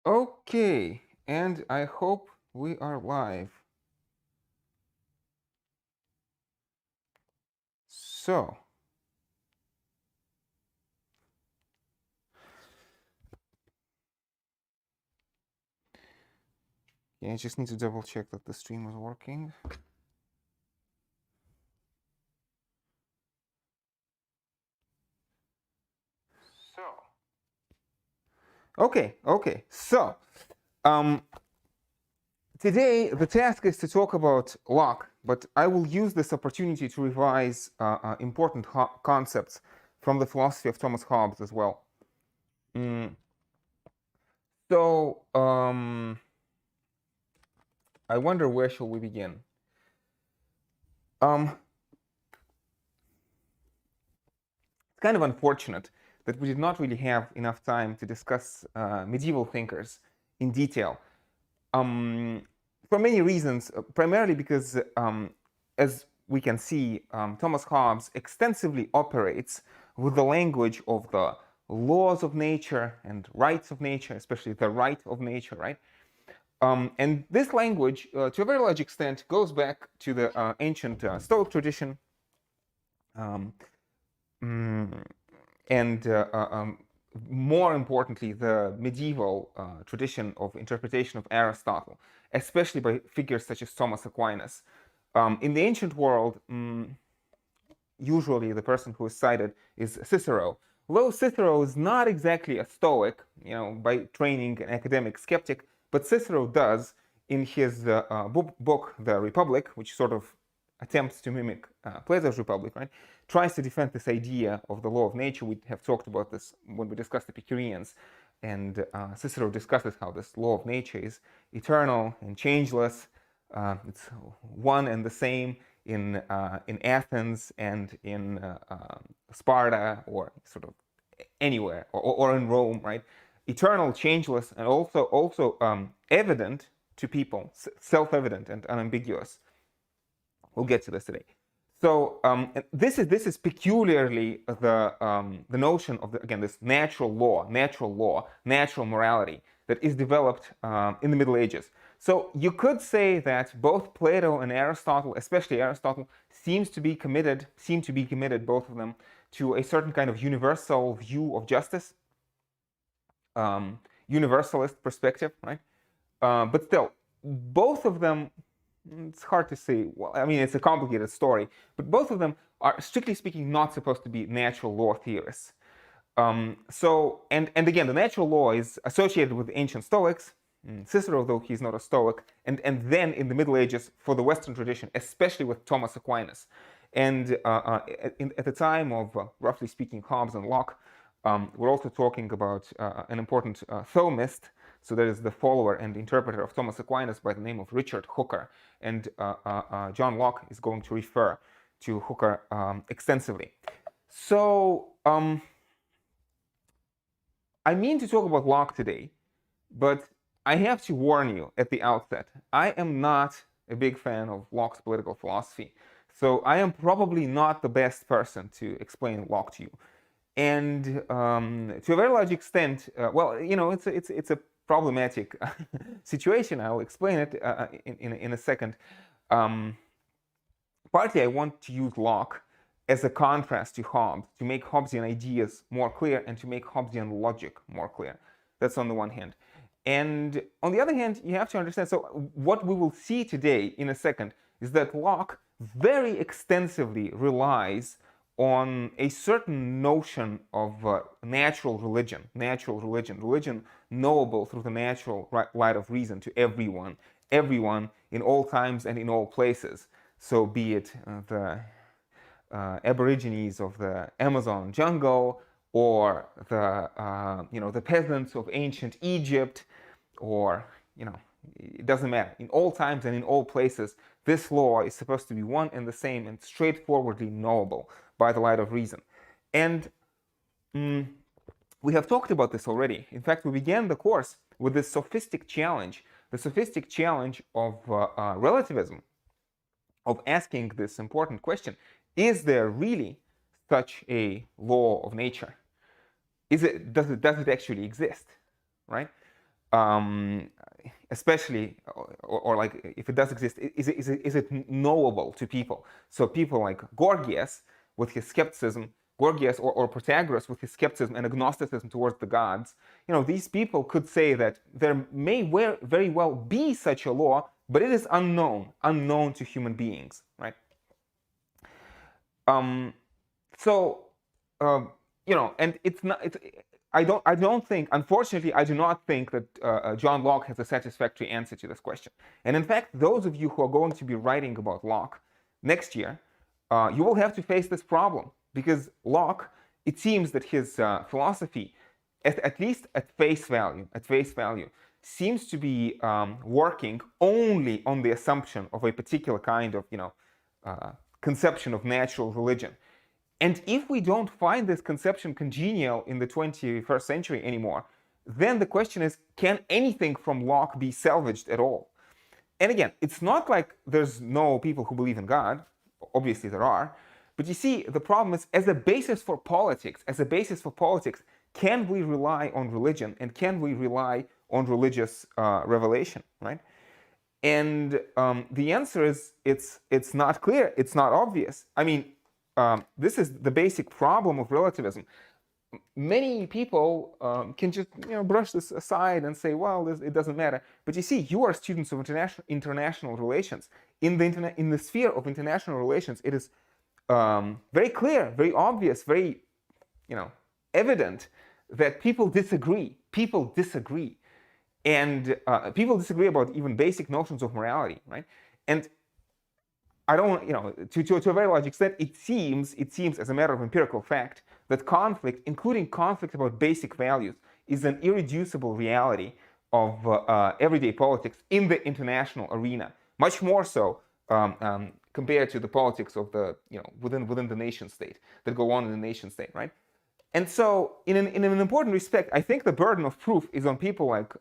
Okay, and I hope we are live. So, yeah, I just need to double check that the stream is working. Okay. So, um, today the task is to talk about Locke, but I will use this opportunity to revise important concepts from the philosophy of Thomas Hobbes as well. So, I wonder where shall we begin? It's kind of unfortunate that we did not really have enough time to discuss medieval thinkers in detail. For many reasons, primarily because, as we can see, Thomas Hobbes extensively operates with the language of the laws of nature and rights of nature, especially the right of nature, right? And this language, to a very large extent, goes back to the ancient Stoic tradition, and more importantly, the medieval tradition of interpretation of Aristotle, especially by figures such as Thomas Aquinas. In the ancient world, usually the person who is cited is Cicero. Though Cicero is not exactly a Stoic, by training an academic skeptic, but Cicero does in his book, The Republic, which sort of attempts to mimic Plato's Republic, right? Tries to defend this idea of the law of nature. We have talked about this when we discussed Epicureans, and Cicero discusses how this law of nature is eternal and changeless. It's one and the same in Athens and in Sparta, or sort of anywhere, or in Rome, right? Eternal, changeless, and also evident to people, self-evident and unambiguous. We'll get to this today. So this is peculiarly the notion of this natural law, natural morality that is developed in the Middle Ages. So you could say that both Plato and Aristotle, especially Aristotle, seem to be committed, both of them, to a certain kind of universal view of justice, universalist perspective, right? But still, both of them, it's hard to say. Well, I mean, it's a complicated story, but both of them are, strictly speaking, not supposed to be natural law theorists. And again, the natural law is associated with the ancient Stoics, Cicero, though he's not a Stoic, and then in the Middle Ages for the Western tradition, especially with Thomas Aquinas. And at the time of, roughly speaking, Hobbes and Locke, we're also talking about an important Thomist. So that is the follower and interpreter of Thomas Aquinas by the name of Richard Hooker. And John Locke is going to refer to Hooker extensively. So I mean to talk about Locke today, but I have to warn you at the outset, I am not a big fan of Locke's political philosophy. So I am probably not the best person to explain Locke to you. And to a very large extent, it's a problematic situation. I'll explain it in a second. Partly, I want to use Locke as a contrast to Hobbes, to make Hobbesian ideas more clear and to make Hobbesian logic more clear. That's on the one hand. And on the other hand, you have to understand, so what we will see today in a second is that Locke very extensively relies on a certain notion of natural religion, religion knowable through the natural light of reason to everyone in all times and in all places. So be it the Aborigines of the Amazon jungle, or the peasants of ancient Egypt, or it doesn't matter. In all times and in all places, this law is supposed to be one and the same and straightforwardly knowable by the light of reason. And we have talked about this already. In fact, we began the course with this sophistic challenge, the sophistic challenge of relativism, of asking this important question: is there really such a law of nature? Does it actually exist, right? especially, or like if it does exist, is it knowable to people? So people like Gorgias with his skepticism, Gorgias or Protagoras with his skepticism and agnosticism towards the gods, these people could say that there may very well be such a law, but it is unknown to human beings, right? And it's not. I don't think. Unfortunately, I do not think that John Locke has a satisfactory answer to this question. And in fact, those of you who are going to be writing about Locke next year, you will have to face this problem, because Locke, it seems that his philosophy, at least at face value, seems to be working only on the assumption of a particular kind of, conception of natural religion. And if we don't find this conception congenial in the 21st century anymore, then the question is, can anything from Locke be salvaged at all? And again, it's not like there's no people who believe in God. Obviously there are. But you see, the problem is, as a basis for politics, can we rely on religion, and can we rely on religious revelation, right? And the answer is, it's not clear, it's not obvious. I mean, this is the basic problem of relativism. Many people can just brush this aside and say, well, it doesn't matter. But you see, you are students of international relations. In the sphere of international relations, it is very clear, very obvious, very evident that people disagree. And people disagree about even basic notions of morality, right? And I don't, to a very large extent, it seems as a matter of empirical fact that conflict, including conflict about basic values, is an irreducible reality of everyday politics in the international arena. Much more so compared to the politics of the, within the nation state that go on in the nation state, right? And so, in an important respect, I think the burden of proof is on people like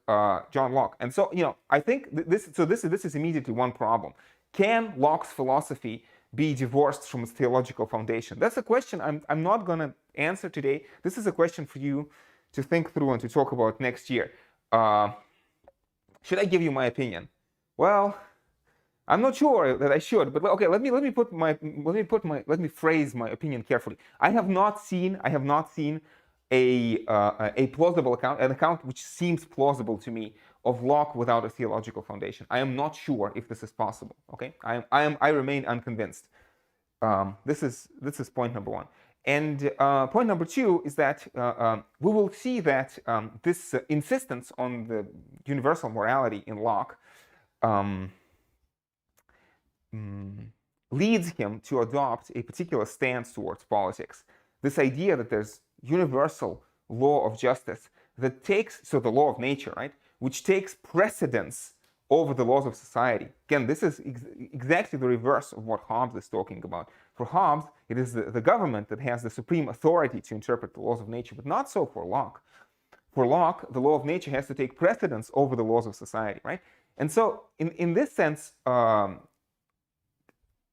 John Locke. And so, I think this is immediately one problem. Can Locke's philosophy be divorced from its theological foundation? That's a question I'm not going to answer today. This is a question for you to think through and to talk about next year. Should I give you my opinion? Well, I'm not sure that I should, but okay, let me phrase my opinion carefully. I have not seen a plausible account, an account which seems plausible to me, of Locke without a theological foundation. I am not sure if this is possible. Okay, I remain unconvinced. This is point number one. And point number two is that we will see that this insistence on the universal morality in Locke leads him to adopt a particular stance towards politics. This idea that there's universal law of justice that takes, so the law of nature, right, which takes precedence over the laws of society. Again, this is exactly the reverse of what Hobbes is talking about. For Hobbes, it is the government that has the supreme authority to interpret the laws of nature, but not so for Locke. For Locke, the law of nature has to take precedence over the laws of society, right? And so, in this sense,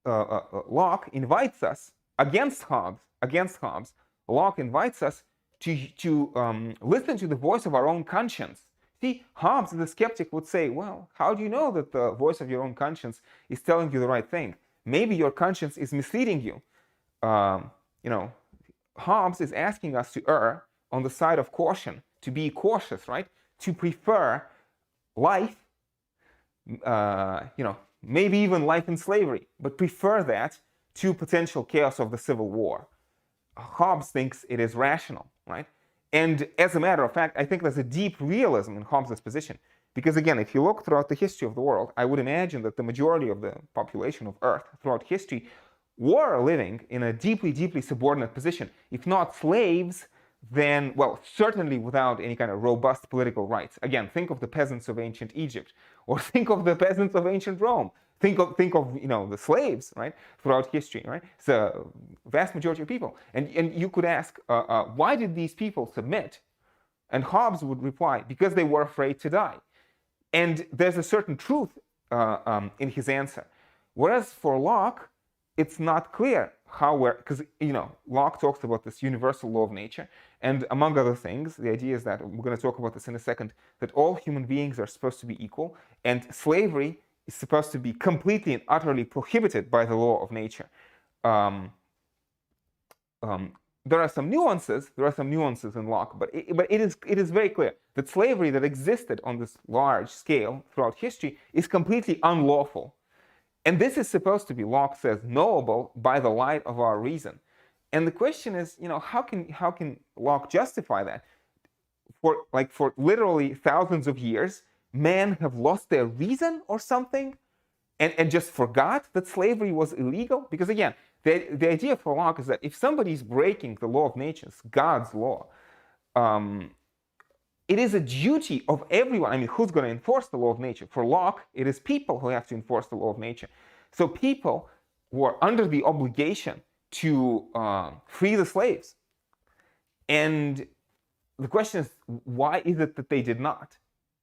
Locke invites us, against Hobbes, Locke invites us to listen to the voice of our own conscience. See, Hobbes, the skeptic, would say, well, how do you know that the voice of your own conscience is telling you the right thing? Maybe your conscience is misleading you. Hobbes is asking us to err on the side of caution, to be cautious, right? To prefer life, maybe even life in slavery, but prefer that to potential chaos of the Civil War. Hobbes thinks it is rational, right? And as a matter of fact, I think there's a deep realism in Hobbes' position. Because again, if you look throughout the history of the world, I would imagine that the majority of the population of Earth throughout history were living in a deeply, deeply subordinate position. If not slaves, then, well, certainly without any kind of robust political rights. Again, think of the peasants of ancient Egypt, or think of the peasants of ancient Rome. Think of the slaves, right, throughout history, right? It's a vast majority of people. And you could ask, why did these people submit? And Hobbes would reply, because they were afraid to die. And there's a certain truth in his answer. Whereas for Locke, it's not clear how because Locke talks about this universal law of nature, And among other things, the idea is that, we're going to talk about this in a second, that all human beings are supposed to be equal, and slavery is supposed to be completely and utterly prohibited by the law of nature. There are some nuances. There are some nuances in Locke, but it is very clear that slavery that existed on this large scale throughout history is completely unlawful, and this is supposed to be, Locke says, knowable by the light of our reason. And the question is, how can Locke justify that? For literally thousands of years, men have lost their reason or something, and just forgot that slavery was illegal. Because again, the idea for Locke is that if somebody's breaking the law of nature, God's law, it is a duty of everyone. I mean, who's going to enforce the law of nature? For Locke, it is people who have to enforce the law of nature. So people were under the obligation to free the slaves. And the question is, why is it that they did not?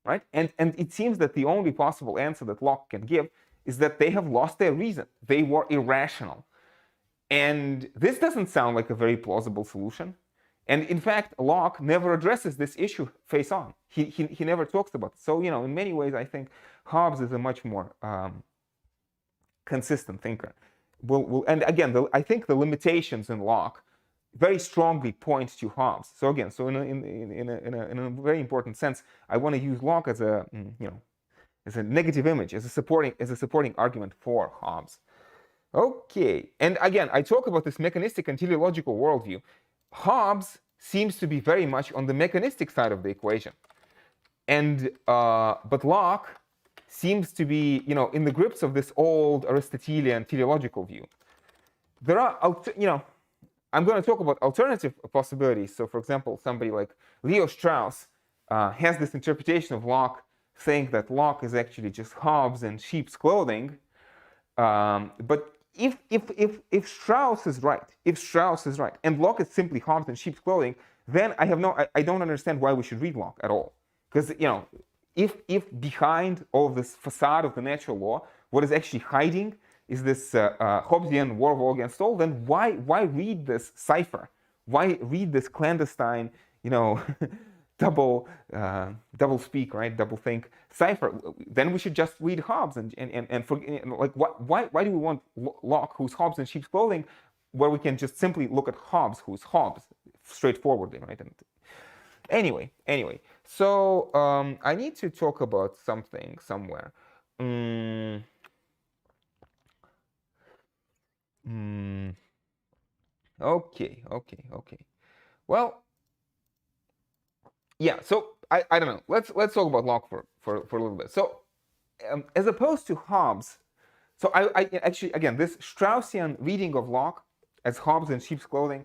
Right? And it seems that the only possible answer that Locke can give is that they have lost their reason. They were irrational. And this doesn't sound like a very plausible solution. And in fact, Locke never addresses this issue face on. He never talks about it. So, in many ways, I think Hobbes is a much more consistent thinker. And again, I think the limitations in Locke very strongly point to Hobbes. So again, in a very important sense, I want to use Locke as a as a negative image, as a supporting argument for Hobbes. Okay, and again, I talk about this mechanistic and teleological worldview. Hobbes seems to be very much on the mechanistic side of the equation, and but Locke seems to be, in the grips of this old Aristotelian teleological view. There are, I'm going to talk about alternative possibilities. So, for example, somebody like Leo Strauss has this interpretation of Locke, saying that Locke is actually just Hobbes in sheep's clothing. But if Strauss is right, and Locke is simply Hobbes in sheep's clothing, then I don't understand why we should read Locke at all. Because if behind all of this facade of the natural law, what is actually hiding is this Hobbesian war of all against all, then why read this cipher? Why read this clandestine, double speak, right? Double think cipher? Then we should just read Hobbes and like why do we want Locke, who's Hobbes in sheep's clothing, where we can just simply look at Hobbes, who's Hobbes, straightforwardly, right? And anyway, so I need to talk about something somewhere. Okay. Well, yeah. So I don't know. Let's talk about Locke for a little bit. So as opposed to Hobbes, so I actually, again, this Straussian reading of Locke as Hobbes in sheep's clothing,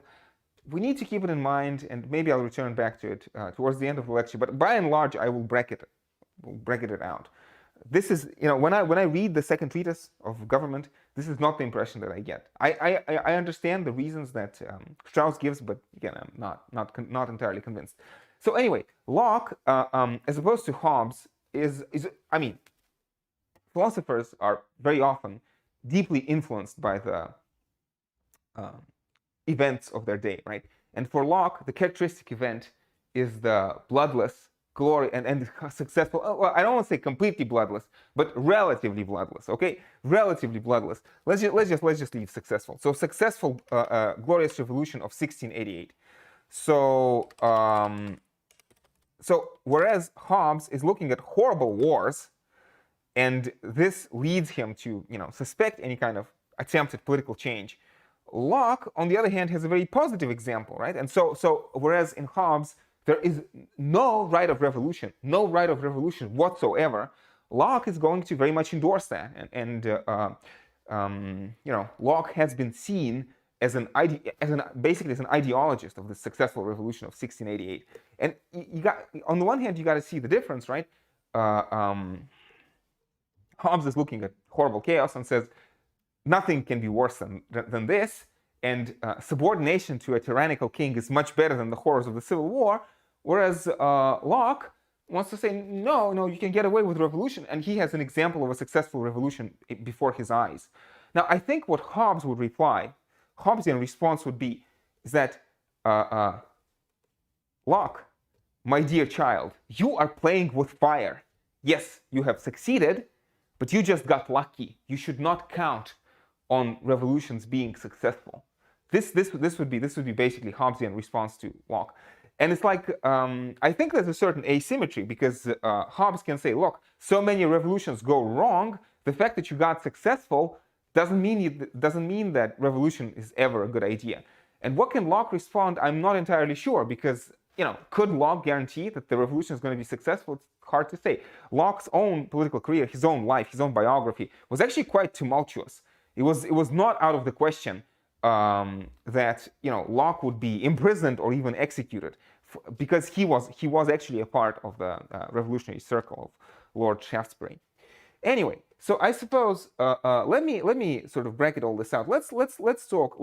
we need to keep it in mind, and maybe I'll return back to it towards the end of the lecture. But by and large, I will bracket it out. This is, when I read the second treatise of Government, this is not the impression that I get. I understand the reasons that Strauss gives, but again, I'm not entirely convinced. So anyway, Locke, as opposed to Hobbes, is I mean, philosophers are very often deeply influenced by the events of their day, right? And for Locke, the characteristic event is the bloodless glory and successful. Well, I don't want to say completely bloodless, but relatively bloodless. Okay, relatively bloodless. Let's just leave successful. So successful, glorious revolution of 1688. So whereas Hobbes is looking at horrible wars, and this leads him to suspect any kind of attempt at political change, Locke, on the other hand, has a very positive example, right? And so whereas in Hobbes there is no right of revolution whatsoever, Locke is going to very much endorse that, and Locke has been seen as basically as an ideologist of the successful revolution of 1688. And you got, on the one hand, you got to see the difference, right? Hobbes is looking at horrible chaos and says nothing can be worse than this, and subordination to a tyrannical king is much better than the horrors of the Civil War. Whereas Locke wants to say, no, you can get away with revolution, and he has an example of a successful revolution before his eyes. Now, I think what Hobbesian response would be is that Locke, my dear child, you are playing with fire. Yes, you have succeeded, but you just got lucky. You should not count on revolutions being successful. This would be basically Hobbesian response to Locke. And it's like, I think there's a certain asymmetry, because Hobbes can say, look, so many revolutions go wrong. The fact that you got successful doesn't mean that revolution is ever a good idea. And what can Locke respond? I'm not entirely sure, because, could Locke guarantee that the revolution is going to be successful? It's hard to say. Locke's own political career, his own life, his own biography was actually quite tumultuous. It was not out of the question that Locke would be imprisoned or even executed, because he was actually a part of the revolutionary circle of Lord Shaftesbury. Anyway, so I suppose let me sort of bracket all this out. Let's talk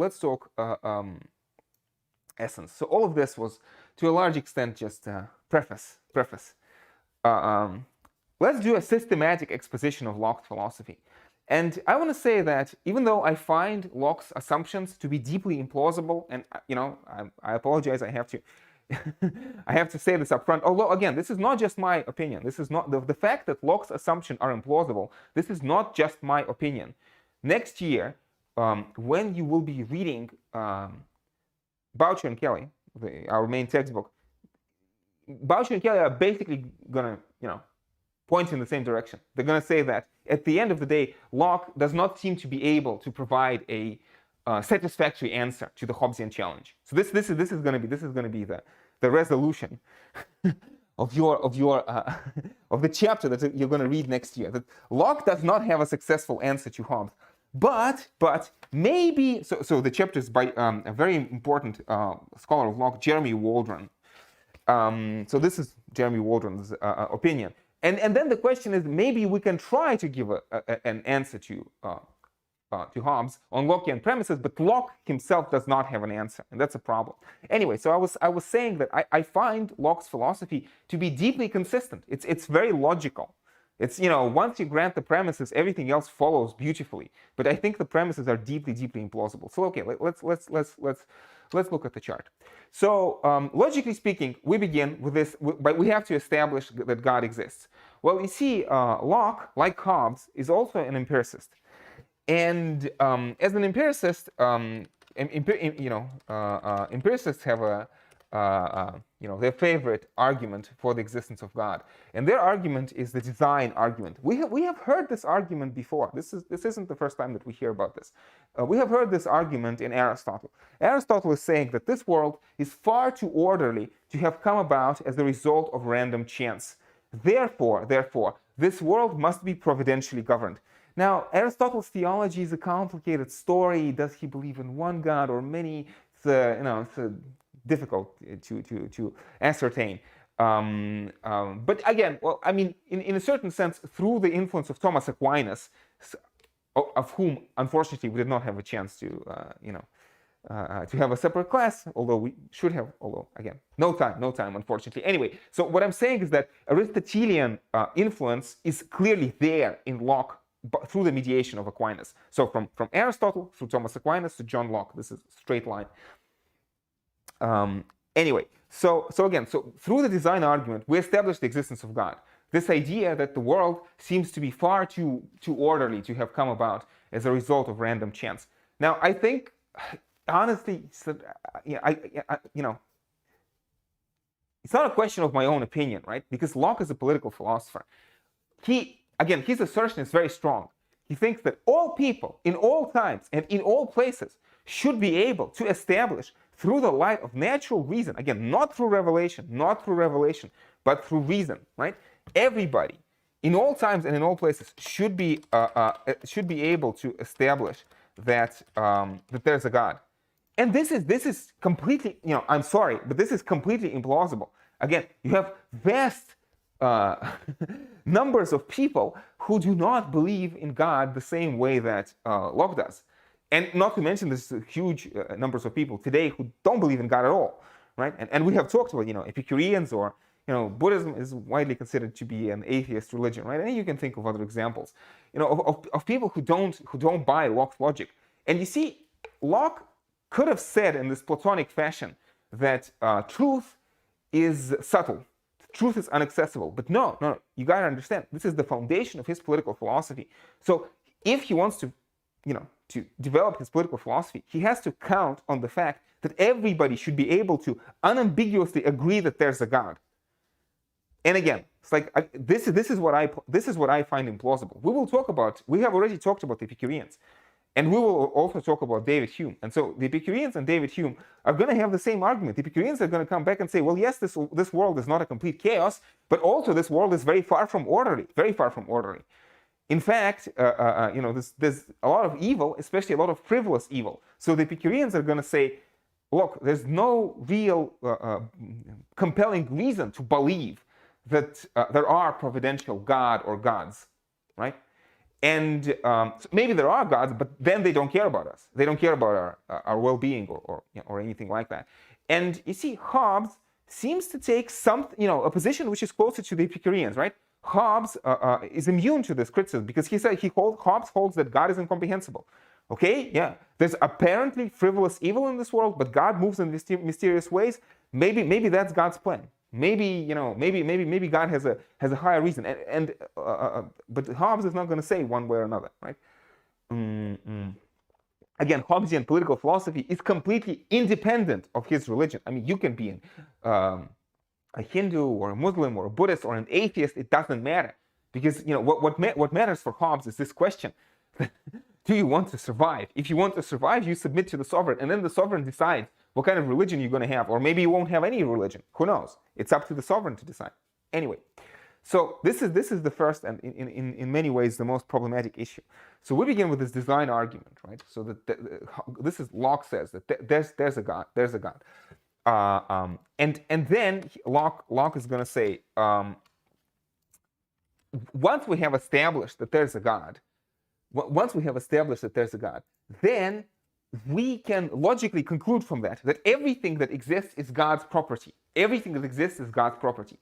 essence. So all of this was to a large extent just preface. Let's do a systematic exposition of Locke's philosophy. And I want to say that even though I find Locke's assumptions to be deeply implausible, and I apologize, I have to I have to say this up front, although again, this is not just my opinion. This is not the fact that Locke's assumptions are implausible. This is not just my opinion. Next year, when you will be reading Boucher and Kelly, our main textbook, Boucher and Kelly are basically gonna, point in the same direction. They're gonna say that at the end of the day, Locke does not seem to be able to provide a satisfactory answer to the Hobbesian challenge. So this is going to be the resolution of the chapter that you're going to read next year. That Locke does not have a successful answer to Hobbes, but maybe so the chapter is by a very important scholar of Locke, Jeremy Waldron. So this is Jeremy Waldron's opinion, and then the question is, maybe we can try to give an answer to Hobbes on Lockean premises, but Locke himself does not have an answer, and that's a problem. Anyway, so I was saying that I find Locke's philosophy to be deeply consistent. It's very logical. It's, once you grant the premises, everything else follows beautifully. But I think the premises are deeply implausible. So okay, let's look at the chart. So logically speaking, we begin with this, but we have to establish that God exists. Well, you see, Locke, like Hobbes, is also an empiricist. And as an empiricist, empiricists have their favorite argument for the existence of God, and their argument is the design argument. We have heard this argument before. This isn't the first time that we hear about this. We have heard this argument in Aristotle. Aristotle is saying that this world is far too orderly to have come about as the result of random chance. Therefore, this world must be providentially governed. Now, Aristotle's theology is a complicated story. Does he believe in one God or many? It's difficult to ascertain. But again, well, I mean, in a certain sense, through the influence of Thomas Aquinas, of whom, unfortunately, we did not have a chance to have a separate class, although we should have, again, no time, unfortunately. Anyway, so what I'm saying is that Aristotelian influence is clearly there in Locke, through the mediation of Aquinas. So from Aristotle through Thomas Aquinas to John Locke, this is a straight line. Anyway, so through the design argument, we established the existence of God. This idea that the world seems to be far too orderly to have come about as a result of random chance. Now, I think, honestly, it's not a question of my own opinion, right? Because Locke is a political philosopher. Again, his assertion is very strong. He thinks that all people, in all times and in all places, should be able to establish through the light of natural reason, again, not through revelation, but through reason, right? Everybody, in all times and in all places, should be able to establish that that there's a God. And this is completely, I'm sorry, but this is completely implausible. Again, you have vast numbers of people who do not believe in God the same way that Locke does. And not to mention there's huge numbers of people today who don't believe in God at all, right? And we have talked about, Epicureans, or, Buddhism is widely considered to be an atheist religion, right? And you can think of other examples, of people who don't buy Locke's logic. And you see, Locke could have said in this Platonic fashion that truth is subtle. Truth is inaccessible. But no, you got to understand, this is the foundation of his political philosophy. So if he wants to, to develop his political philosophy, he has to count on the fact that everybody should be able to unambiguously agree that there's a God. And again, it's like this is what I find implausible. We have already talked about the Epicureans, and we will also talk about David Hume. And so the Epicureans and David Hume are going to have the same argument. The Epicureans are going to come back and say, well, yes, this world is not a complete chaos, but also this world is very far from orderly, very far from orderly. In fact, there's a lot of evil, especially a lot of frivolous evil. So the Epicureans are going to say, look, there's no real compelling reason to believe that there are providential God or gods, right? And so maybe there are gods, but then they don't care about us. They don't care about our well-being or anything like that. And you see, Hobbes seems to take a position which is closer to the Epicureans, right? Hobbes is immune to this criticism because Hobbes holds that God is incomprehensible. Okay, yeah, there's apparently frivolous evil in this world, but God moves in mysterious ways. Maybe that's God's plan. Maybe God has a higher reason. But Hobbes is not going to say one way or another, right? Again, Hobbesian political philosophy is completely independent of his religion. I mean, you can be a Hindu or a Muslim or a Buddhist or an atheist. It doesn't matter, because what matters for Hobbes is this question: do you want to survive? If you want to survive, you submit to the sovereign, and then the sovereign decides what kind of religion you're going to have, or maybe you won't have any religion. Who knows? It's up to the sovereign to decide. Anyway, so this is the first and in many ways the most problematic issue. So we begin with this design argument, right? So this is Locke says that there's a God, and then Locke is going to say, once we have established that there's a God, then we can logically conclude from that everything that exists is God's property. Everything that exists is God's property.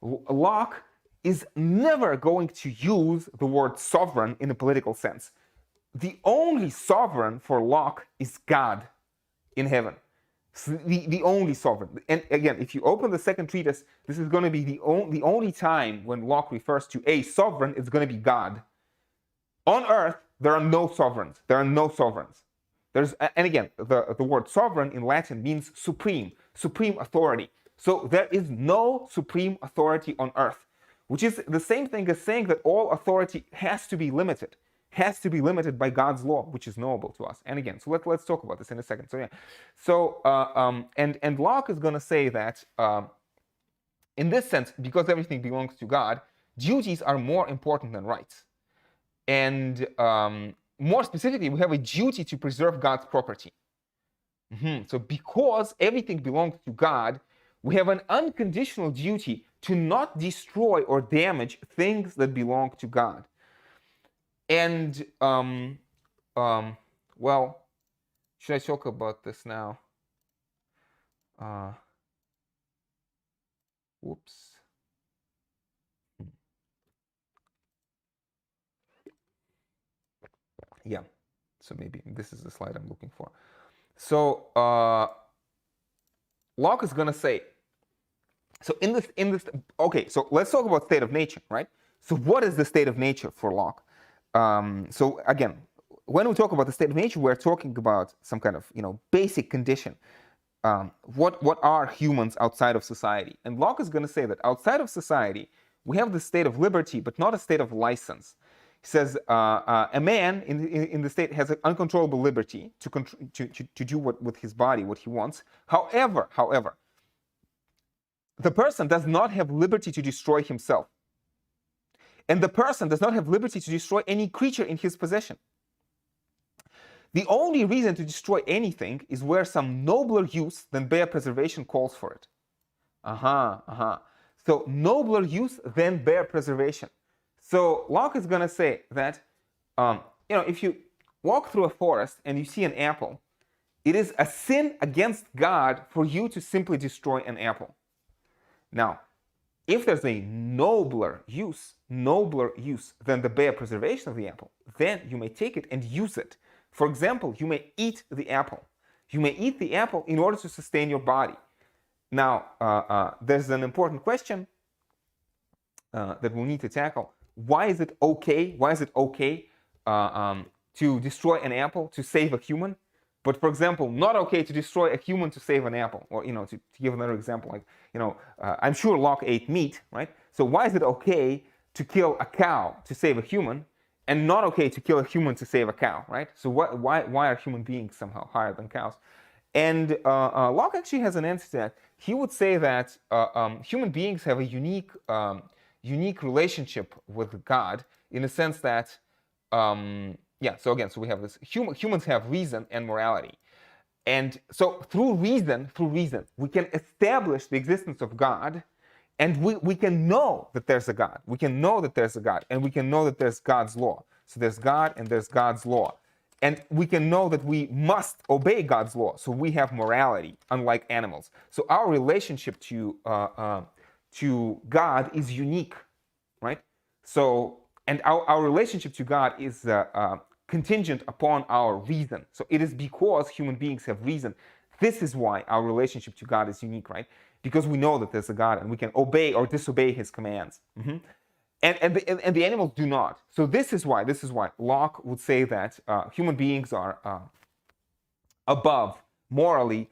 Locke is never going to use the word sovereign in a political sense. The only sovereign for Locke is God in heaven. The only sovereign. And again, if you open the second treatise, this is going to be the only time when Locke refers to a sovereign, it's going to be God. On earth, there are no sovereigns. And again, the word sovereign in Latin means supreme authority. So there is no supreme authority on earth, which is the same thing as saying that all authority has to be limited by God's law, which is knowable to us. And again, so let's talk about this in a second. So yeah, and Locke is going to say that in this sense, because everything belongs to God, duties are more important than rights. And more specifically, we have a duty to preserve God's property. So because everything belongs to God, we have an unconditional duty to not destroy or damage things that belong to God. And, well, should I talk about this now? Whoops. Yeah, so maybe this is the slide I'm looking for. So Locke is going to say, so in this, okay, so let's talk about state of nature, right? So what is the state of nature for Locke? So again, when we talk about the state of nature, we're talking about some kind of, basic condition. What are humans outside of society? And Locke is going to say that outside of society, we have the state of liberty, but not a state of license. He says a man in the state has an uncontrollable liberty to do with his body what he wants. However, the person does not have liberty to destroy himself. And the person does not have liberty to destroy any creature in his possession. The only reason to destroy anything is where some nobler use than bare preservation calls for it. So nobler use than bare preservation. So Locke is going to say that, if you walk through a forest and you see an apple, it is a sin against God for you to simply destroy an apple. Now, if there's a nobler use than the bare preservation of the apple, then you may take it and use it. For example, you may eat the apple. You may eat the apple in order to sustain your body. Now, there's an important question that we'll need to tackle. Why is it okay? Why is it okay to destroy an apple to save a human, but for example, not okay to destroy a human to save an apple? Or to give another example, like I'm sure Locke ate meat, right? So why is it okay to kill a cow to save a human, and not okay to kill a human to save a cow, right? So why are human beings somehow higher than cows? And Locke actually has an answer to that. He would say that human beings have a unique relationship with God, in the sense that, so we have this, humans have reason and morality. And so through reason, we can establish the existence of God, and we can know that there's a God. We can know that there's a God, and we can know that there's God's law. So there's God and there's God's law. And we can know that we must obey God's law. So we have morality, unlike animals. So our relationship to God is unique, right? So, and our relationship to God is contingent upon our reason. So it is because human beings have reason. This is why our relationship to God is unique, right? Because we know that there's a God and we can obey or disobey his commands. And the animals do not. So this is why Locke would say that human beings are above, morally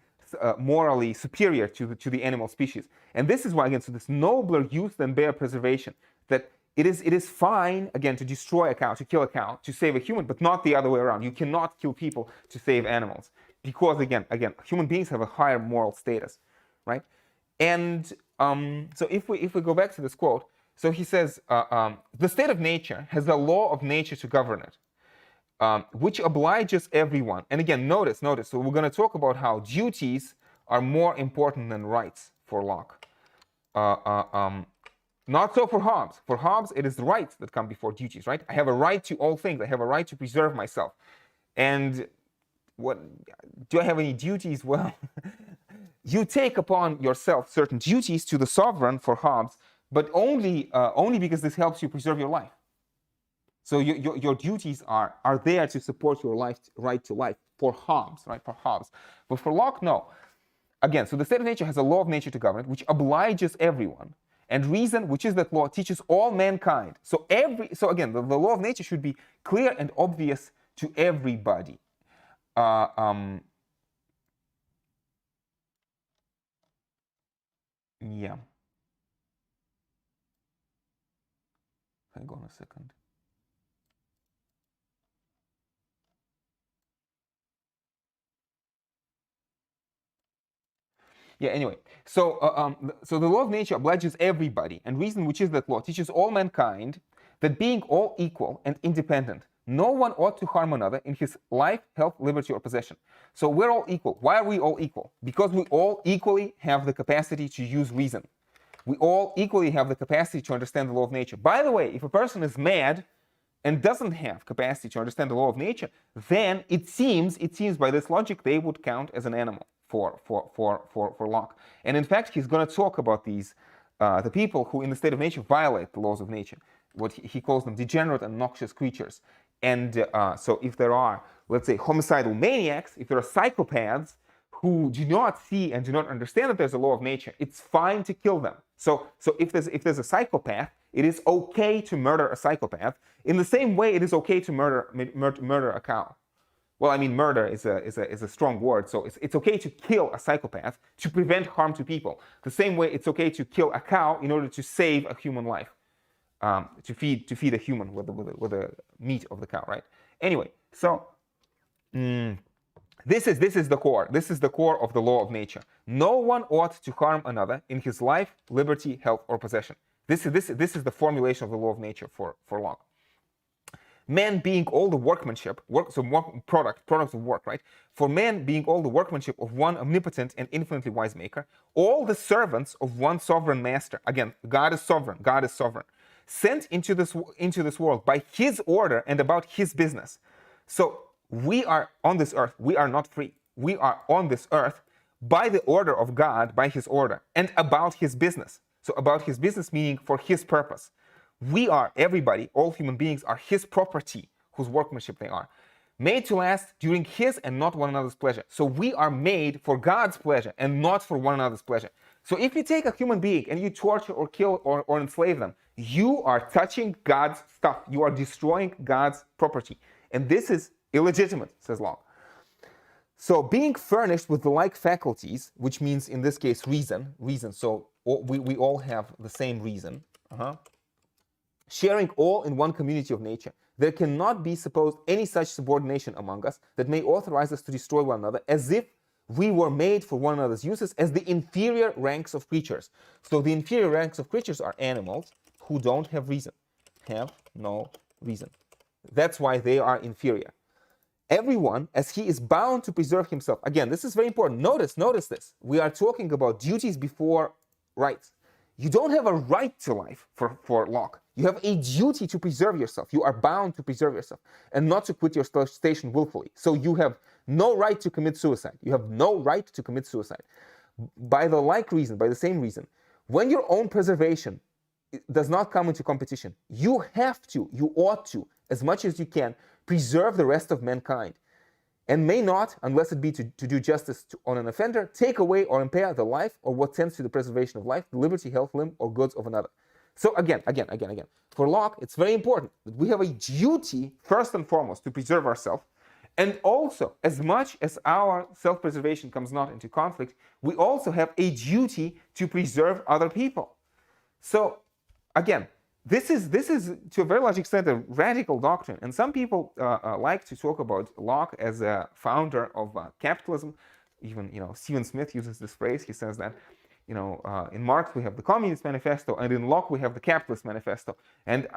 superior to the animal species. And this is why, again, so this nobler use than bare preservation, that it is fine, again, to destroy a cow, to kill a cow, to save a human, but not the other way around. You cannot kill people to save animals, because again, human beings have a higher moral status, right? And so if we go back to this quote, so he says, the state of nature has a law of nature to govern it, which obliges everyone. And again, notice, so we're going to talk about how duties are more important than rights for Locke. Not so for Hobbes. For Hobbes, it is the rights that come before duties, right? I have a right to all things. I have a right to preserve myself. And what do I have any duties? Well, you take upon yourself certain duties to the sovereign for Hobbes, but only because this helps you preserve your life. So your duties are there to support your right to life for Hobbes, right? For Hobbes. But for Locke, no. Again, so the state of nature has a law of nature to govern it, which obliges everyone. And reason, which is that law, teaches all mankind. So again, the law of nature should be clear and obvious to everybody. Yeah. Hang on a second. Yeah, anyway, so so the law of nature obliges everybody, and reason, which is that law, teaches all mankind that being all equal and independent, no one ought to harm another in his life, health, liberty, or possession. So we're all equal. Why are we all equal? Because we all equally have the capacity to use reason. We all equally have the capacity to understand the law of nature. By the way, if a person is mad and doesn't have capacity to understand the law of nature, then it seems by this logic they would count as an animal for Locke. And in fact, he's going to talk about these the people who in the state of nature violate the laws of nature. What he calls them degenerate and noxious creatures. And so if there are, let's say, homicidal maniacs, if there are psychopaths who do not see and do not understand that there's a law of nature, it's fine to kill them. So if there's a psychopath, it is okay to murder a psychopath. In the same way, it is okay to murder a cow. Well, I mean, murder is a strong word, so it's okay to kill a psychopath to prevent harm to people. The same way, it's okay to kill a cow in order to save a human life, to feed a human with the meat of the cow, right? Anyway, so this is the core. This is the core of the law of nature. No one ought to harm another in his life, liberty, health, or possession. This is the formulation of the law of nature for Locke. Man being all the workmanship, products of work, right? For man being all the workmanship of one omnipotent and infinitely wise maker, all the servants of one sovereign master. Again, God is sovereign. God is sovereign. Sent into this world by his order and about his business. So we are on this earth. We are not free. We are on this earth by the order of God, by his order, and about his business. So about his business meaning for his purpose. We are, everybody, all human beings are his property, whose workmanship they are. Made to last during his and not one another's pleasure. So we are made for God's pleasure and not for one another's pleasure. So if you take a human being and you torture or kill or enslave them, you are touching God's stuff. You are destroying God's property. And this is illegitimate, says Locke. So being furnished with the like faculties, which means in this case reason, so we all have the same reason, sharing all in one community of nature, there cannot be supposed any such subordination among us that may authorize us to destroy one another, as if we were made for one another's uses as the inferior ranks of creatures. So the inferior ranks of creatures are animals who don't have reason, have no reason. That's why they are inferior. Everyone, as he is bound to preserve himself. Again, this is very important. Notice this. We are talking about duties before rights. You don't have a right to life for Locke. You have a duty to preserve yourself. You are bound to preserve yourself and not to quit your station willfully. So you have no right to commit suicide. You have no right to commit suicide. By the like reason, by the same reason, when your own preservation does not come into competition, you have to, you ought to, as much as you can, preserve the rest of mankind, and may not, unless it be to do justice on an offender, take away or impair the life or what tends to the preservation of life, the liberty, health, limb, or goods of another. So again, for Locke, it's very important that we have a duty, first and foremost, to preserve ourselves, and also, as much as our self-preservation comes not into conflict, we also have a duty to preserve other people. So again, this is to a very large extent a radical doctrine, and some people like to talk about Locke as a founder of capitalism. Even Stephen Smith uses this phrase. He says that in Marx we have the Communist Manifesto, and in Locke we have the Capitalist Manifesto. And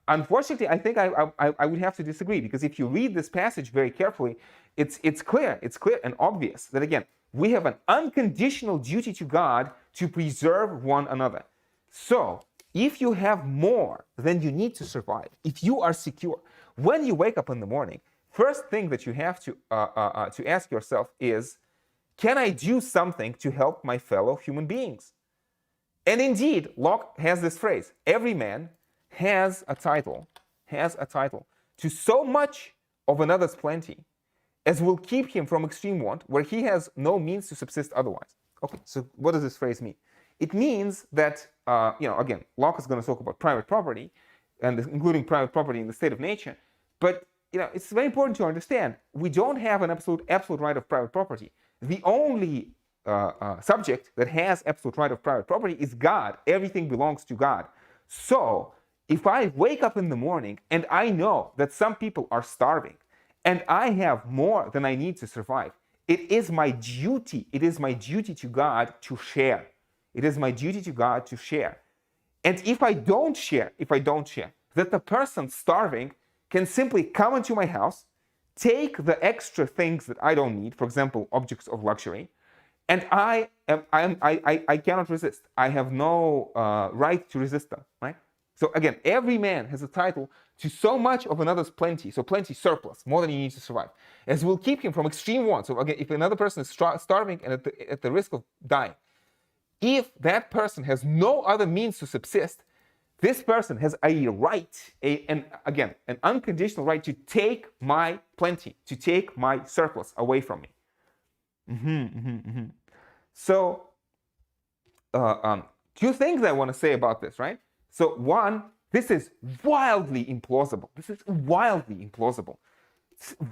unfortunately, I think I would have to disagree, because if you read this passage very carefully, it's clear and obvious that again we have an unconditional duty to God to preserve one another. So if you have more than you need to survive, if you are secure, when you wake up in the morning, first thing that you have to ask yourself is, can I do something to help my fellow human beings? And indeed, Locke has this phrase, every man has a title to so much of another's plenty as will keep him from extreme want, where he has no means to subsist otherwise. Okay, so what does this phrase mean? It means that, again, Locke is going to talk about private property, and including private property in the state of nature. But, it's very important to understand, we don't have an absolute right of private property. The only subject that has absolute right of private property is God. Everything belongs to God. So, if I wake up in the morning and I know that some people are starving, and I have more than I need to survive, it is my duty to God to share. It is my duty to God to share. And if I don't share, that the person starving can simply come into my house, take the extra things that I don't need, for example, objects of luxury, and I cannot resist. I have no right to resist them, right? So again, every man has a title to so much of another's plenty, so plenty surplus, more than he needs to survive, as will keep him from extreme want. So again, if another person is starving and at the risk of dying, if that person has no other means to subsist, this person has a right, an unconditional right to take my plenty, to take my surplus away from me. So, two things I want to say about this, right? So one, this is wildly implausible.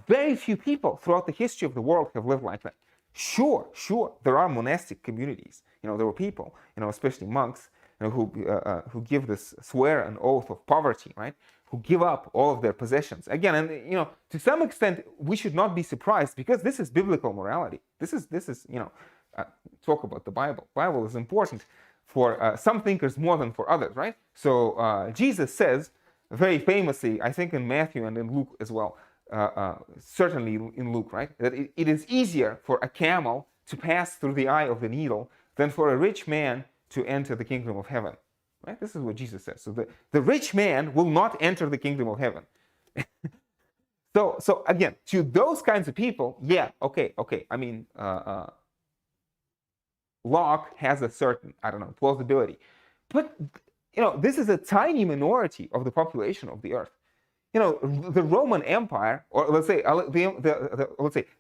Very few people throughout the history of the world have lived like that. Sure, there are monastic communities. There were people, especially monks, who give this swear an oath of poverty, right? Who give up all of their possessions. Again, and to some extent, we should not be surprised, because this is biblical morality. This is talk about the Bible. Bible is important for some thinkers more than for others, right? So Jesus says very famously, I think in Matthew and in Luke as well, certainly in Luke, right? That it is easier for a camel to pass through the eye of the needle than for a rich man to enter the kingdom of heaven, right? This is what Jesus says. So the rich man will not enter the kingdom of heaven. So again, to those kinds of people, yeah, okay. I mean, Locke has a certain, plausibility. But, this is a tiny minority of the population of the earth. the Roman Empire, or let's say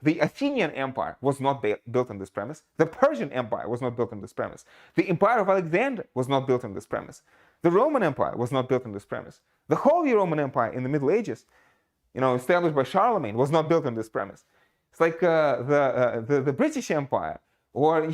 the Athenian Empire was not built on this premise. The Persian Empire was not built on this premise. The Empire of Alexander was not built on this premise. The Roman Empire was not built on this premise. The Holy Roman Empire in the Middle Ages, established by Charlemagne, was not built on this premise. It's like the British Empire, or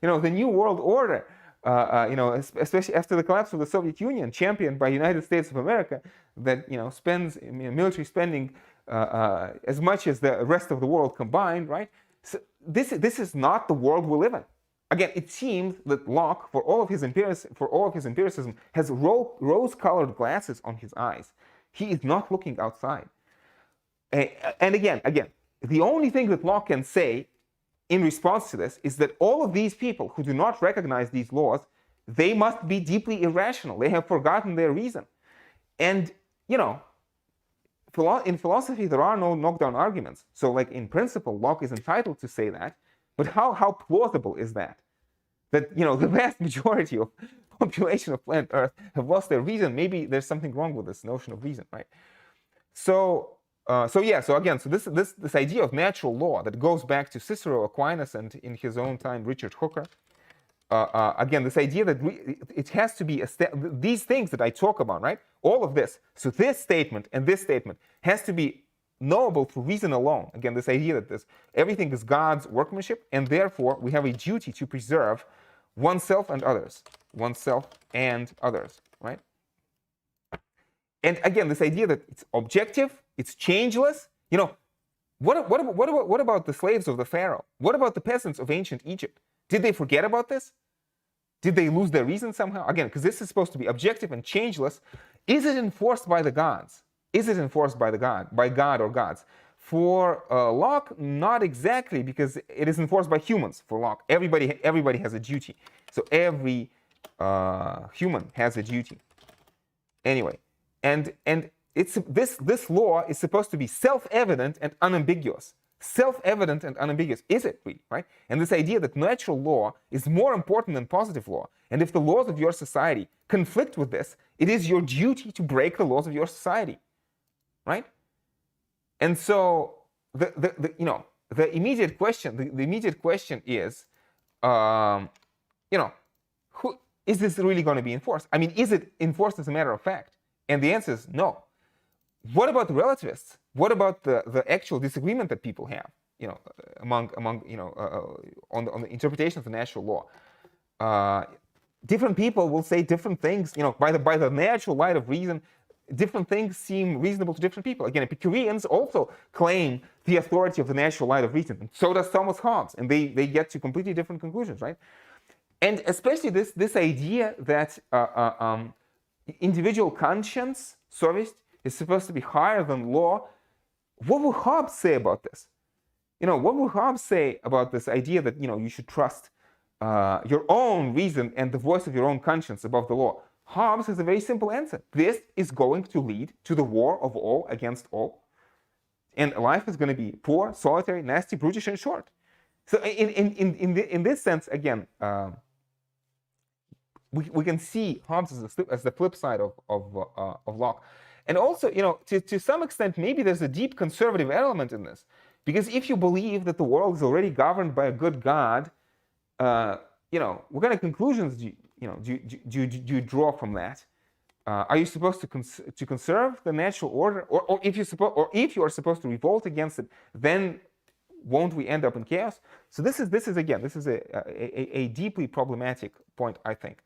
the New World Order. Especially after the collapse of the Soviet Union, championed by United States of America, that spends military spending as much as the rest of the world combined, right? So this is not the world we live in. Again, it seems that Locke, for all of his empiricism, has rose-colored glasses on his eyes. He is not looking outside. And again, the only thing that Locke can say in response to this is that all of these people who do not recognize these laws, they must be deeply irrational. They have forgotten their reason. And, in philosophy, there are no knockdown arguments. So, like, in principle, Locke is entitled to say that. But how plausible is that? That, the vast majority of population of planet Earth have lost their reason. Maybe there's something wrong with this notion of reason, right? So this idea of natural law that goes back to Cicero, Aquinas, and in his own time Richard Hooker. Again, this idea that it has to be these things that I talk about, right? All of this. So this statement and this statement has to be knowable through reason alone. Again, this idea that everything is God's workmanship, and therefore we have a duty to preserve oneself and others, right? And again, this idea that it's objective, it's changeless. What about the slaves of the Pharaoh? What about the peasants of ancient Egypt? Did they forget about this? Did they lose their reason somehow? Again, because this is supposed to be objective and changeless. Is it enforced by the gods? Is it enforced by God or gods? For Locke, not exactly, because it is enforced by humans. For Locke, everybody has a duty. So every human has a duty. Anyway, and it's this law is supposed to be self-evident and unambiguous. Self-evident and unambiguous. Is it really, right? And this idea that natural law is more important than positive law. And if the laws of your society conflict with this, it is your duty to break the laws of your society, right? And so the immediate question is, who is this really going to be enforced? I mean, is it enforced as a matter of fact? And the answer is no. What about the relativists? What about the actual disagreement that people have, among on the interpretation of the natural law? Different people will say different things. By the natural light of reason, different things seem reasonable to different people. Again, Epicureans also claim the authority of the natural light of reason, and so does Thomas Hobbes, and they get to completely different conclusions, right? And especially this idea that individual conscience, совесть, is supposed to be higher than law. What will Hobbes say about this? What will Hobbes say about this idea that you should trust your own reason and the voice of your own conscience above the law? Hobbes has a very simple answer. This is going to lead to the war of all against all, and life is going to be poor, solitary, nasty, brutish, and short. So in this sense, again, we can see Hobbes as the flip side of Locke. And also, to some extent, maybe there's a deep conservative element in this. Because if you believe that the world is already governed by a good God, what kind of conclusions do you draw from that? Are you supposed to conserve the natural order? Or if you are supposed to revolt against it, then won't we end up in chaos? So this is a deeply problematic point, I think.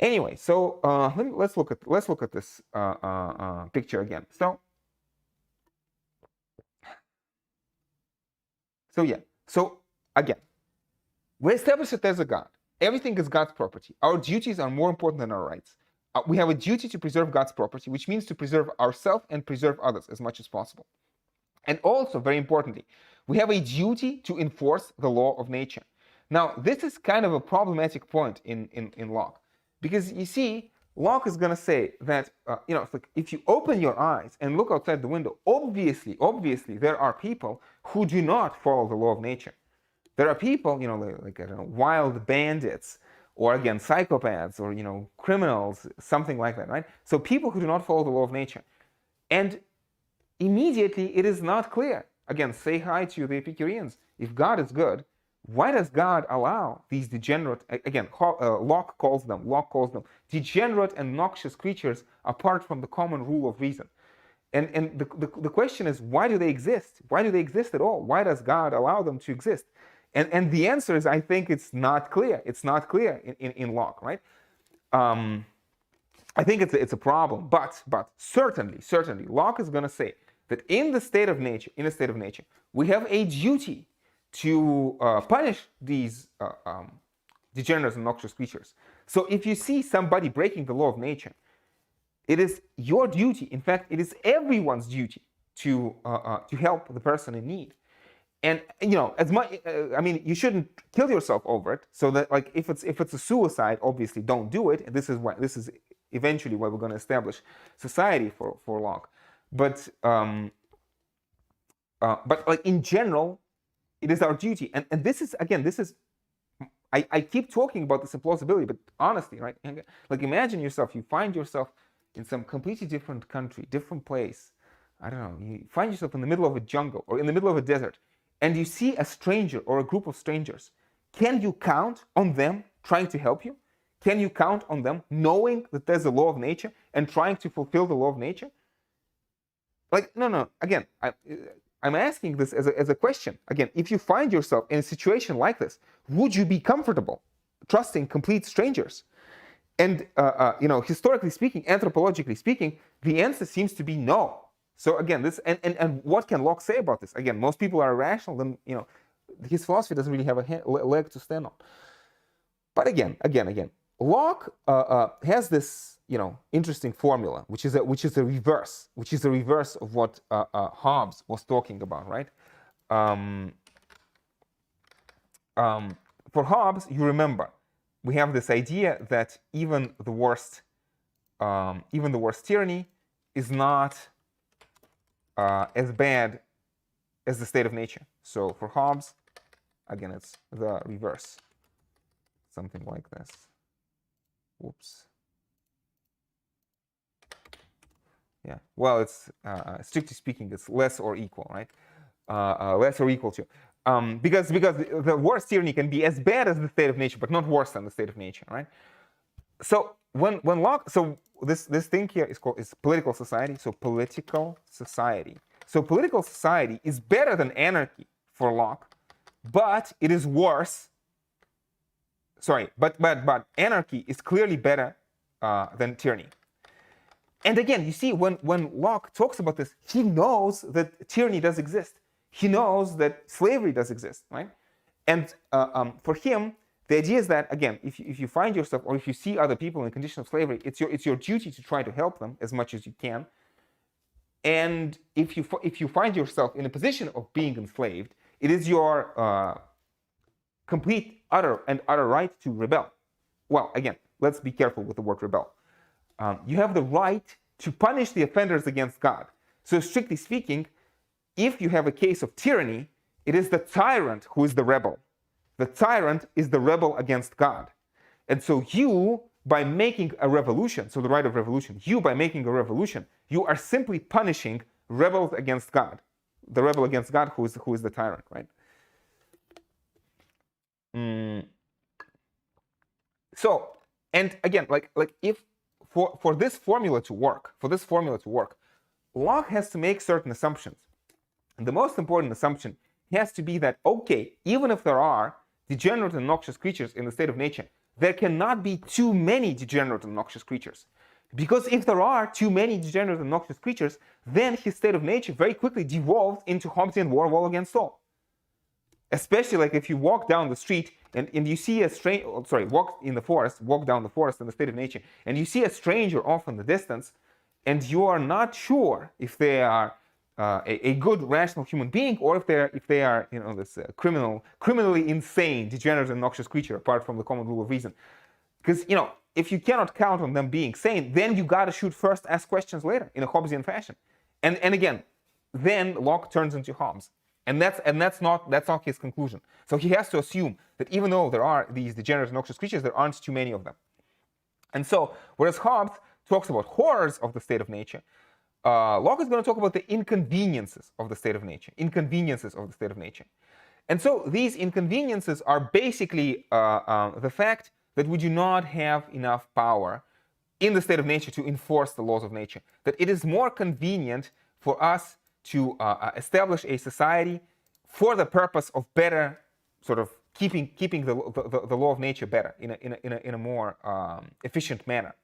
Anyway, so let's look at this picture again. So again, we established that there's a God. Everything is God's property. Our duties are more important than our rights. We have a duty to preserve God's property, which means to preserve ourselves and preserve others as much as possible. And also, very importantly, we have a duty to enforce the law of nature. Now, this is kind of a problematic point in Locke. Because you see, Locke is going to say that if you open your eyes and look outside the window, obviously, there are people who do not follow the law of nature. There are people, like I don't know, wild bandits, or again, psychopaths, or criminals, something like that, right? So people who do not follow the law of nature. And immediately it is not clear. Again, say hi to the Epicureans. If God is good, why does God allow these degenerate, again, Locke calls them degenerate and noxious creatures apart from the common rule of reason? And the question is, why do they exist? Why do they exist at all? Why does God allow them to exist? And the answer is, I think it's not clear. It's not clear in Locke, right? I think it's a problem, but certainly, Locke is going to say that in a state of nature, we have a duty to punish these degenerate and noxious creatures. So if you see somebody breaking the law of nature, it is your duty. In fact, it is everyone's duty to help the person in need. And as much, you shouldn't kill yourself over it. So that, like, if it's a suicide, obviously don't do it. And this is eventually why we're going to establish society for Locke. But like in general, it is our duty. And this is, again, I keep talking about this implausibility, but honestly, right? Like, imagine yourself, you find yourself in some completely different country, different place. I don't know, you find yourself in the middle of a jungle or in the middle of a desert, and you see a stranger or a group of strangers. Can you count on them trying to help you? Can you count on them knowing that there's a law of nature and trying to fulfill the law of nature? Like, no. Again, I'm asking this as a question. Again, if you find yourself in a situation like this, would you be comfortable trusting complete strangers? And historically speaking, anthropologically speaking, the answer seems to be no. So again, this and what can Locke say about this? Again, most people are irrational. Then his philosophy doesn't really have a leg to stand on. But again, Locke has this interesting formula, which is a reverse of what Hobbes was talking about, right? For Hobbes, you remember, we have this idea that even the worst tyranny is not as bad as the state of nature. So for Hobbes, again, it's the reverse, something like this. Whoops. Yeah. Well, it's strictly speaking, it's less or equal, right? Less or equal to. Because the worst tyranny can be as bad as the state of nature, but not worse than the state of nature, right? So when Locke, so this thing here is political society. So political society. So political society is better than anarchy for Locke, but it is worse. Sorry, but anarchy is clearly better than tyranny. And again, you see, when Locke talks about this, he knows that tyranny does exist. He knows that slavery does exist, right? And for him, the idea is that, again, if you find yourself or if you see other people in a condition of slavery, it's your duty to try to help them as much as you can. And if you find yourself in a position of being enslaved, it is your complete, utter right to rebel. Well, again, let's be careful with the word rebel. You have the right to punish the offenders against God. So strictly speaking, if you have a case of tyranny, it is the tyrant who is the rebel. The tyrant is the rebel against God. And so you, by making a revolution, so the right of revolution, by making a revolution, you are simply punishing rebels against God. The rebel against God who is the tyrant, right? So, and again, like if for this formula to work, Locke has to make certain assumptions. And the most important assumption has to be that, okay, even if there are degenerate and noxious creatures in the state of nature, there cannot be too many degenerate and noxious creatures. Because if there are too many degenerate and noxious creatures, then his state of nature very quickly devolves into Hobbesian war of all against all. Especially like if you walk down the street and you see a stranger, walk down the forest in the state of nature, and you see a stranger off in the distance, and you are not sure if they are a good, rational human being, or if they are this criminally insane, degenerate and noxious creature, apart from the common rule of reason. Because if you cannot count on them being sane, then you gotta shoot first, ask questions later, in a Hobbesian fashion. And again, then Locke turns into Hobbes. And that's not his conclusion. So he has to assume that even though there are these degenerate and noxious creatures, there aren't too many of them. And so, whereas Hobbes talks about horrors of the state of nature, Locke is going to talk about the inconveniences of the state of nature. Inconveniences of the state of nature. And so these inconveniences are basically the fact that we do not have enough power in the state of nature to enforce the laws of nature. That it is more convenient for us to establish a society for the purpose of better sort of keeping the law of nature better in a more efficient manner.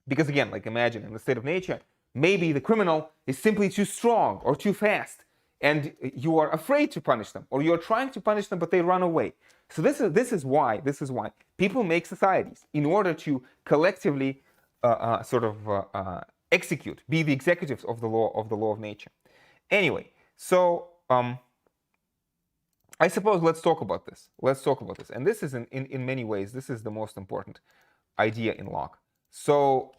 Because again, like imagine in the state of nature, maybe the criminal is simply too strong or too fast, and you are afraid to punish them, or you're trying to punish them, but they run away. So this is why people make societies in order to collectively execute, be the executives of the law of nature. Anyway, so I suppose let's talk about this. And this is in many ways, this is the most important idea in Locke. So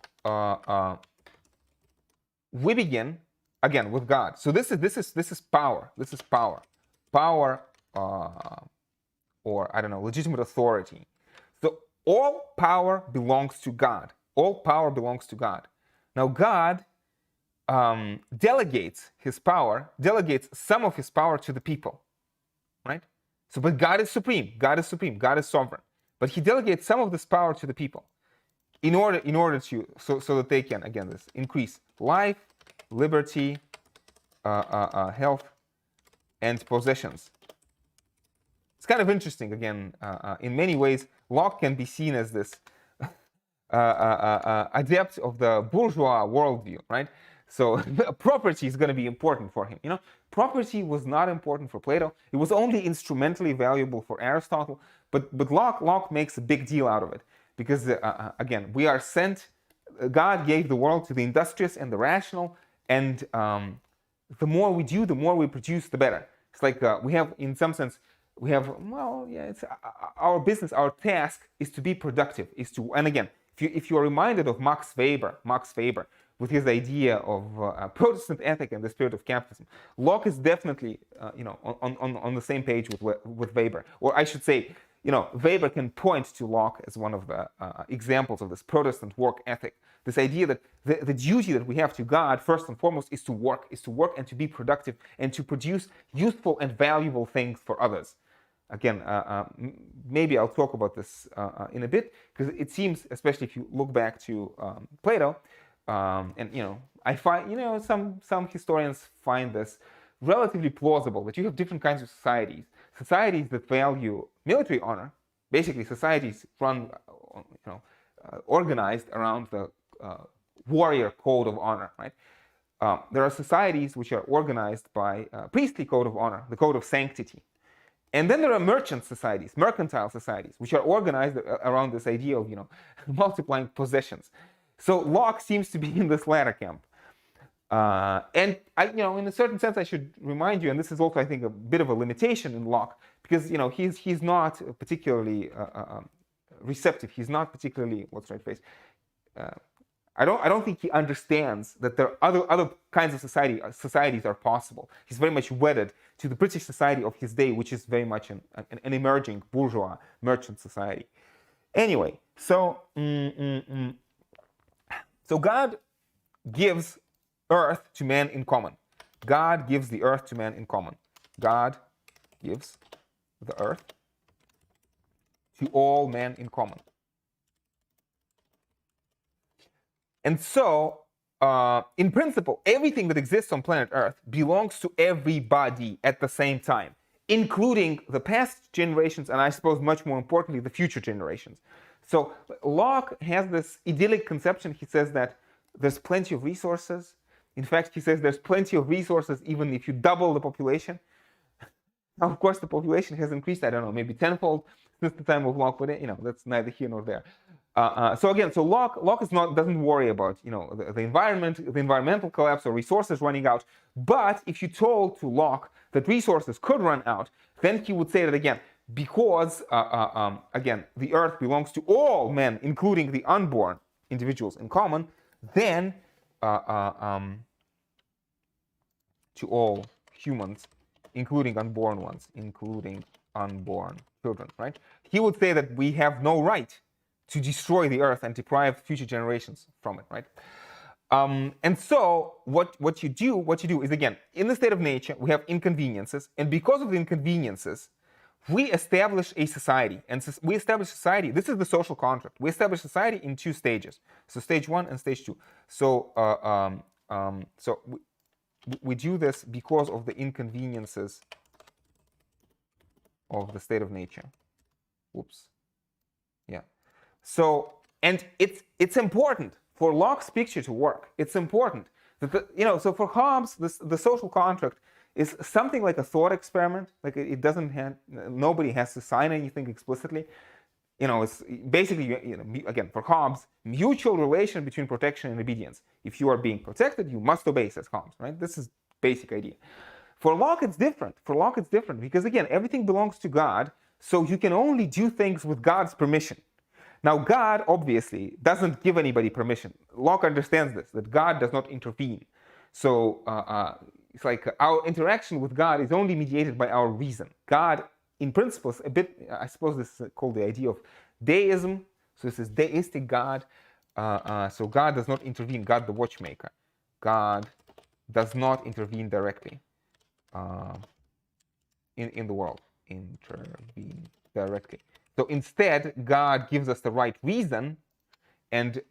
we begin again with God. So this is power. This is power. Power, or I don't know, legitimate authority. So all power belongs to God. All power belongs to God. Now God delegates some of his power to the people, right? So, but God is supreme. God is supreme. God is sovereign. But he delegates some of this power to the people, in order to so that they can again increase life, liberty, health, and possessions. It's kind of interesting. Again, in many ways, Locke can be seen as this adept of the bourgeois worldview, right? So property is going to be important for him. You know, property was not important for Plato. It was only instrumentally valuable for Aristotle. But Locke makes a big deal out of it. Because, again, we are sent, God gave the world to the industrious and the rational, and the more we do, the more we produce, the better. It's like we have, in some sense, we have, well, yeah, it's our business, our task is to be productive, and again, if you are reminded of Max Weber, with his idea of Protestant ethic and the spirit of capitalism, Locke is definitely, on the same page with Weber, or I should say, Weber can point to Locke as one of the examples of this Protestant work ethic. This idea that the duty that we have to God, first and foremost, is to work and to be productive and to produce useful and valuable things for others. Again, maybe I'll talk about this in a bit, because it seems, especially if you look back to Plato, and I find, some historians find this relatively plausible, that you have different kinds of societies that value military honor, basically societies run, organized around the warrior code of honor, right? There are societies which are organized by priestly code of honor, the code of sanctity. And then there are mercantile societies, which are organized around this idea of, multiplying possessions. So Locke seems to be in this latter camp. And in a certain sense, I should remind you, and this is also, I think, a bit of a limitation in Locke, because he's not particularly receptive. He's not particularly, what's the right phrase? I don't think he understands that there are other kinds of societies are possible. He's very much wedded to the British society of his day, which is very much an emerging bourgeois merchant society. Anyway, so God gives earth to man in common. God gives the earth to man in common. God gives the earth to all men in common. And so, in principle, everything that exists on planet Earth belongs to everybody at the same time, including the past generations, and I suppose much more importantly, the future generations. So Locke has this idyllic conception. He says that there's plenty of resources. In fact, he says there's plenty of resources even if you double the population. Now, of course, the population has increased, I don't know, maybe tenfold since the time of Locke, but that's neither here nor there. So Locke doesn't worry about the environment, the environmental collapse or resources running out. But if you told to Locke that resources could run out, then he would say that again, because again the earth belongs to all men, including the unborn individuals in common, then to all humans, including unborn ones, including unborn children, right? He would say that we have no right to destroy the earth and deprive future generations from it, right? And so what you do is, again, in the state of nature, we have inconveniences. And because of the inconveniences, we establish a society. And we establish society. This is the social contract. We establish society in two stages. So stage 1 and stage 2. So, we do this because of the inconveniences of the state of nature. Whoops. Yeah. So, and it's important for Locke's picture to work. It's important that so for Hobbes, the social contract is something like a thought experiment. Like it doesn't have, nobody has to sign anything explicitly. It's basically, again, for Hobbes, mutual relation between protection and obedience. If you are being protected, you must obey, says Hobbes, right? This is basic idea. For Locke, it's different. For Locke, it's different because, again, everything belongs to God, so you can only do things with God's permission. Now, God, obviously, doesn't give anybody permission. Locke understands this, that God does not intervene. So it's like our interaction with God is only mediated by our reason. God, in principle, is a bit, I suppose this is called the idea of deism. So this is deistic God. So God does not intervene, God the watchmaker. God does not intervene directly in the world. Intervene directly. So instead, God gives us the right reason, and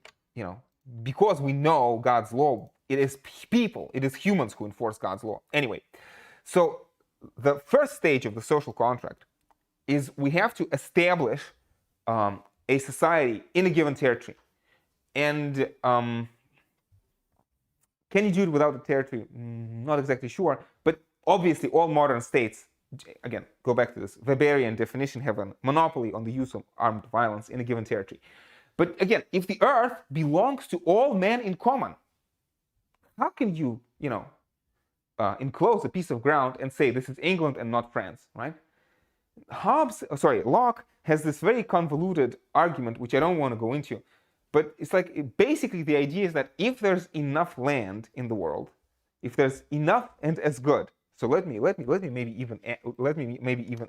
because we know God's law, it is people, it is humans who enforce God's law. Anyway, so the first stage of the social contract is we have to establish a society in a given territory. And can you do it without a territory? Not exactly sure, but obviously all modern states, again, go back to this Weberian definition, have a monopoly on the use of armed violence in a given territory. But again, if the earth belongs to all men in common, how can you, enclose a piece of ground and say this is England and not France, right? Locke has this very convoluted argument, which I don't want to go into, but it's like basically the idea is that if there's enough land in the world, if there's enough and as good, so let me maybe even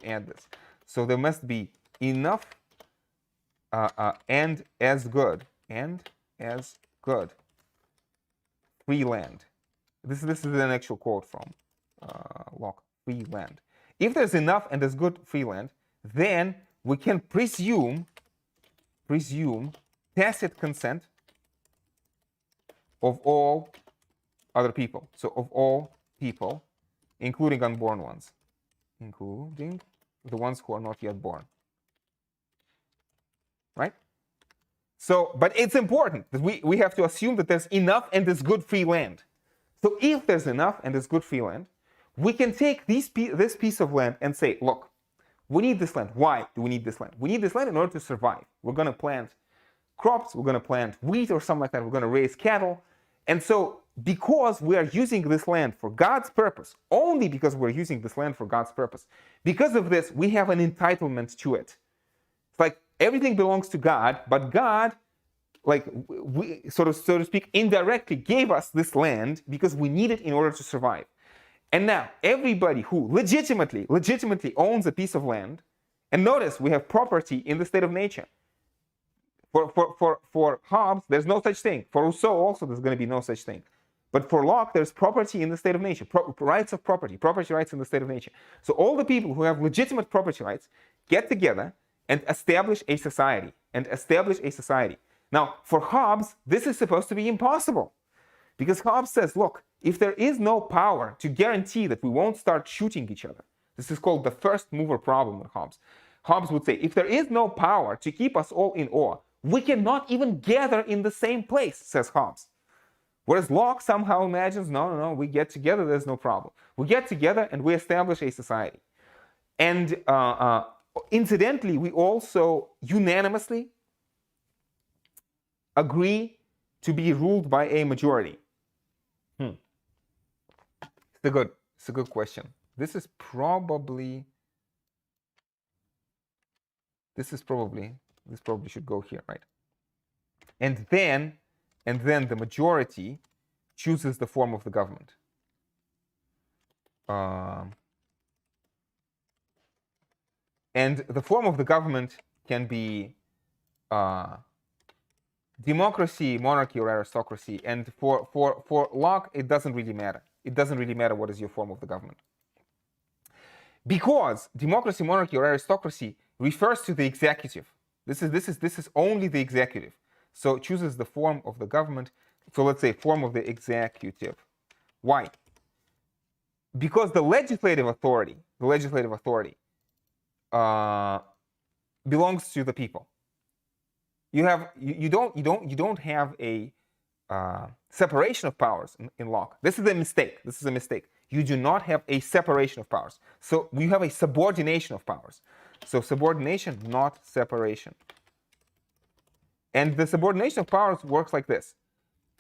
add this. So there must be enough and as good free land. This is an actual quote from Locke. Free land. If there's enough and as good free land, then we can presume tacit consent of all other people. So of all people, including unborn ones, including the ones who are not yet born. Right? So, but it's important that we have to assume that there's enough and there's good free land. So if there's enough and there's good free land, we can take this piece of land and say, look, we need this land. Why do we need this land? We need this land in order to survive. We're going to plant crops, we're going to plant wheat or something like that, we're going to raise cattle. And so because we are using this land for God's purpose, only because we're using this land for God's purpose, because of this, we have an entitlement to it. It's like everything belongs to God, but God, like we so to speak, indirectly gave us this land because we need it in order to survive. And now everybody who legitimately owns a piece of land, and notice we have property in the state of nature. For Hobbes, there's no such thing. For Rousseau also, there's going to be no such thing. But for Locke, there's property in the state of nature, rights of property rights in the state of nature. So all the people who have legitimate property rights get together and establish a society. Now, for Hobbes, this is supposed to be impossible. Because Hobbes says, look, if there is no power to guarantee that we won't start shooting each other, this is called the first mover problem with Hobbes. Hobbes would say, if there is no power to keep us all in awe, we cannot even gather in the same place, says Hobbes. Whereas Locke somehow imagines, no, we get together, there's no problem. We get together and we establish a society. And incidentally, we also unanimously agree to be ruled by a majority. It's a good question. This probably should go here, right? And then the majority chooses the form of the government. And the form of the government can be democracy, monarchy, or aristocracy. And for Locke, it doesn't really matter. It doesn't really matter what is your form of the government. Because democracy, monarchy, or aristocracy refers to the executive. This is only the executive. So it chooses the form of the government. So let's say form of the executive. Why? Because the legislative authority belongs to the people. You don't have a separation of powers in Locke. This is a mistake. This is a mistake. You do not have a separation of powers. So you have a subordination of powers. So subordination, not separation. And the subordination of powers works like this.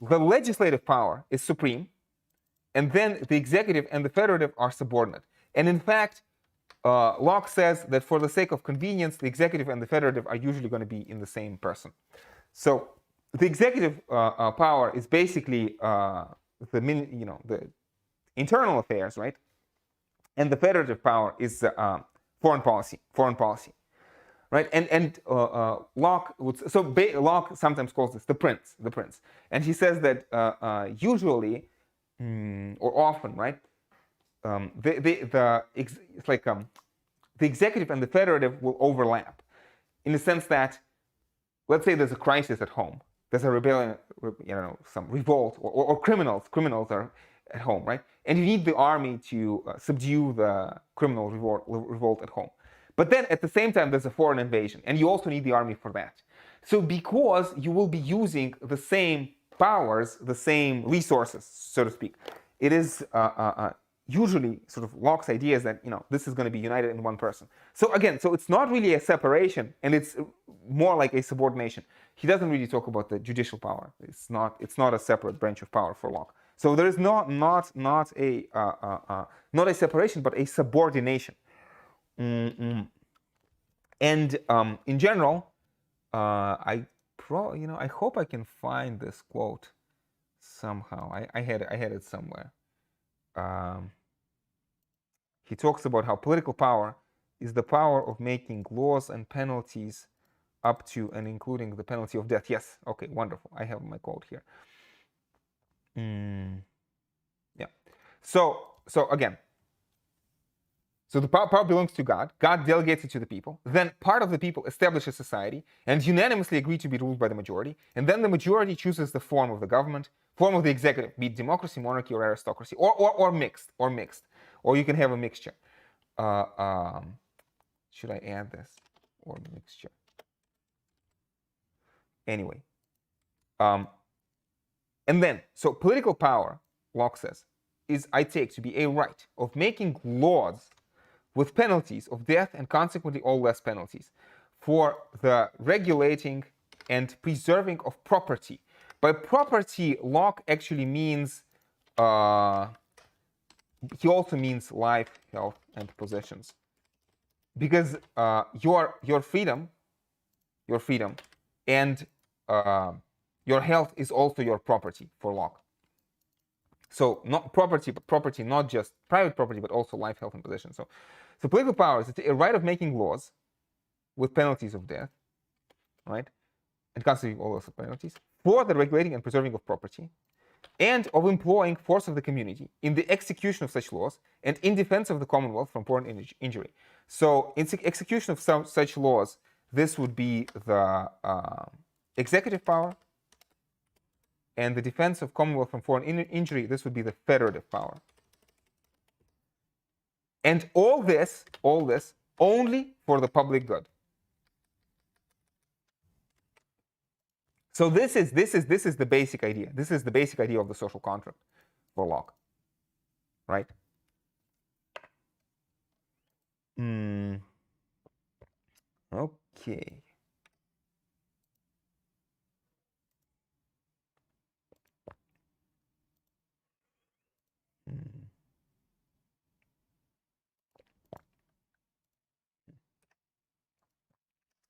The legislative power is supreme, and then the executive and the federative are subordinate. And in fact, Locke says that for the sake of convenience, the executive and the federative are usually going to be in the same person. So the executive power is basically the internal affairs, right? And the federative power is foreign policy, right? And Locke Locke sometimes calls this the prince, and he says that usually or often, right? It's like the executive and the federative will overlap, in the sense that, let's say there's a crisis at home, there's a rebellion, some revolt, or criminals are at home, right? And you need the army to subdue the criminal revolt at home. But then at the same time, there's a foreign invasion, and you also need the army for that. So because you will be using the same powers, the same resources, so to speak, it is usually sort of Locke's idea is that this is going to be united in one person. So again, so it's not really a separation, and it's more like a subordination. He doesn't really talk about the judicial power. It's not a separate branch of power for Locke. So there is not a separation, but a subordination. And in general, I hope I can find this quote somehow. I had it somewhere. He talks about how political power is the power of making laws and penalties up to and including the penalty of death. Yes, okay, wonderful. I have my quote here. Yeah. So again, so the power belongs to God. God delegates it to the people. Then part of the people establishes society and unanimously agree to be ruled by the majority. And then the majority chooses the form of the government, form of the executive, be it democracy, monarchy, or aristocracy, or mixed. Or you can have a mixture. Should I add this? Or mixture. Anyway. And then, so political power, Locke says, is, I take to be a right of making laws with penalties of death and consequently all less penalties for the regulating and preserving of property. By property, Locke actually means, he also means life, health, and possessions. Because your freedom and your health is also your property for Locke. So not property, but property, not just private property, but also life, health, and possession. So political power is a right of making laws with penalties of death, right? And constituting all those penalties for the regulating and preserving of property, and of employing force of the community in the execution of such laws and in defense of the Commonwealth from foreign injury. So in execution of such laws, this would be the executive power, and the defense of Commonwealth from foreign injury, this would be the federative power. And all this only for the public good. So this is the basic idea. This is the basic idea of the social contract for Locke, right? Okay.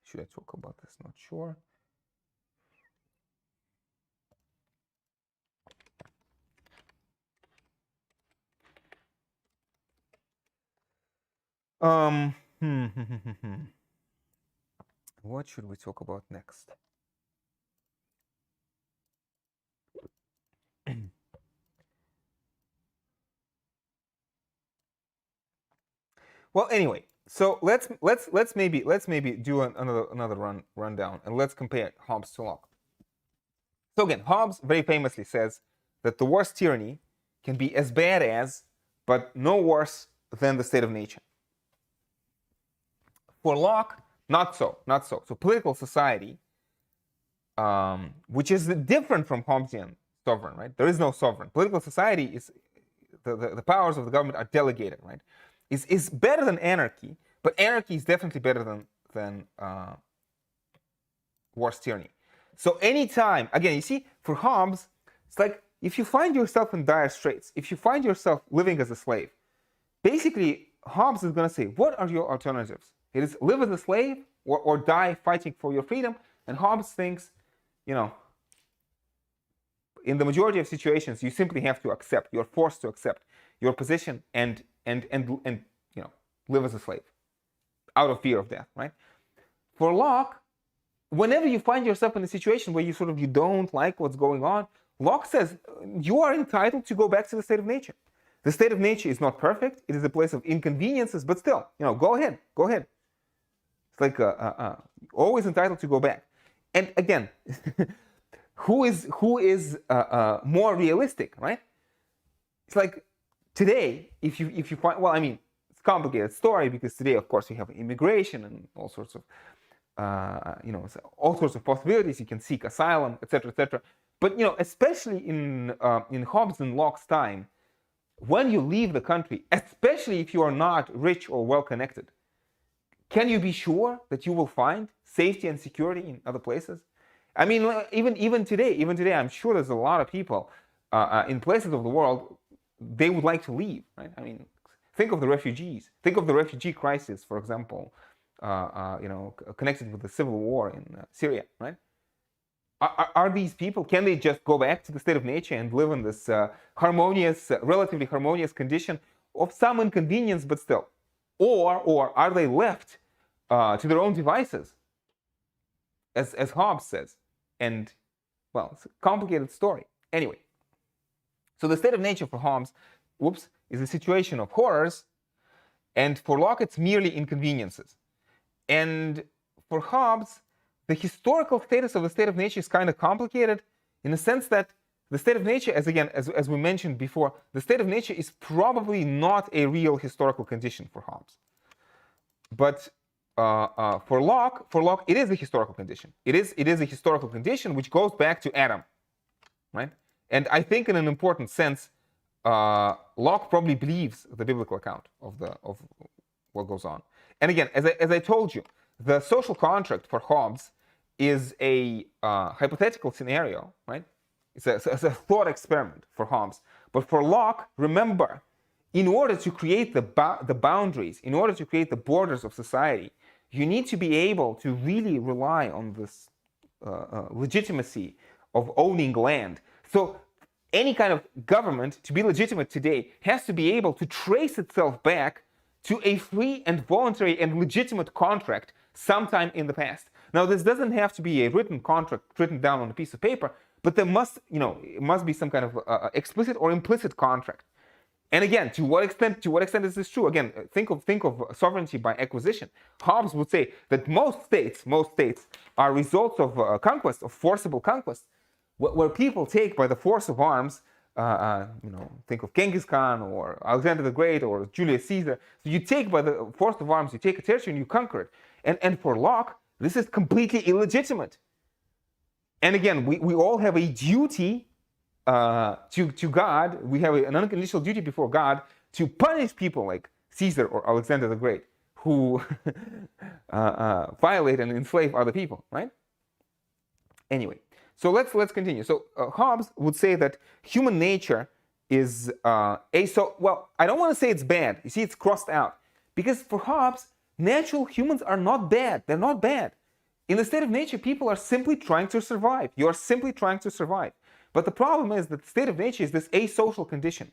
Should I talk about this? Not sure. What should we talk about next? Well, anyway, so let's maybe do another rundown, and let's compare Hobbes to Locke. So again, Hobbes very famously says that the worst tyranny can be as bad as, but no worse than, the state of nature. For Locke, not so. So political society, which is different from Hobbesian sovereign, right? There is no sovereign. Political society is the powers of the government are delegated, right? Is better than anarchy, but anarchy is definitely better than worse tyranny. So anytime, again, you see, for Hobbes, it's like if you find yourself in dire straits, if you find yourself living as a slave, basically Hobbes is going to say, what are your alternatives? It is live as a slave or die fighting for your freedom. And Hobbes thinks, you know, in the majority of situations, you simply have to accept. You're forced to accept your position and you know, live as a slave out of fear of death, right? For Locke, whenever you find yourself in a situation where you don't like what's going on, Locke says you are entitled to go back to the state of nature. The state of nature is not perfect. It is a place of inconveniences, but still, you know, go ahead. It's like always entitled to go back. And again, who is more realistic, right? It's like today, if you find, well, I mean, it's a complicated story because today, of course, you have immigration and all sorts of you know, all sorts of possibilities. You can seek asylum, etc., etc. But you know, especially in Hobbes and Locke's time, when you leave the country, especially if you are not rich or well connected, can you be sure that you will find safety and security in other places? I mean, even today, I'm sure there's a lot of people in places of the world they would like to leave, right? I mean, think of the refugees. Think of the refugee crisis, for example, you know, connected with the civil war in Syria, right? Are these people, can they just go back to the state of nature and live in this harmonious, relatively harmonious condition of some inconvenience, but still? Or are they left to their own devices, as Hobbes says? And, well, it's a complicated story. Anyway, so the state of nature for Hobbes, is a situation of horrors, and for Locke, it's merely inconveniences. And for Hobbes, the historical status of the state of nature is kind of complicated in the sense that the state of nature, as we mentioned before, the state of nature is probably not a real historical condition for Hobbes. But for Locke, it is a historical condition. It is a historical condition which goes back to Adam, right? And I think, in an important sense, Locke probably believes the biblical account of what goes on. And again, as I told you, the social contract for Hobbes is a hypothetical scenario, right? It's a thought experiment for Hobbes. But for Locke, remember, in order to create the boundaries, in order to create the borders of society, you need to be able to really rely on this legitimacy of owning land. So any kind of government, to be legitimate today, has to be able to trace itself back to a free and voluntary and legitimate contract sometime in the past. Now, this doesn't have to be a written contract written down on a piece of paper, but there must, you know, it must be some kind of explicit or implicit contract. And again, to what extent is this true? Again, think of sovereignty by acquisition. Hobbes would say that most states are results of conquest, of forcible conquest, where people take by the force of arms. You know, think of Genghis Khan or Alexander the Great or Julius Caesar. So you take by the force of arms, you take a territory and you conquer it. And for Locke, this is completely illegitimate. And again, we all have a duty to God. We have an unconditional duty before God to punish people like Caesar or Alexander the Great who violate and enslave other people, right? Anyway, so let's continue. So Hobbes would say that human nature is well, I don't want to say it's bad. You see, it's crossed out. Because for Hobbes, natural humans are not bad. They're not bad. In the state of nature, people are simply trying to survive. You are simply trying to survive. But the problem is that the state of nature is this asocial condition.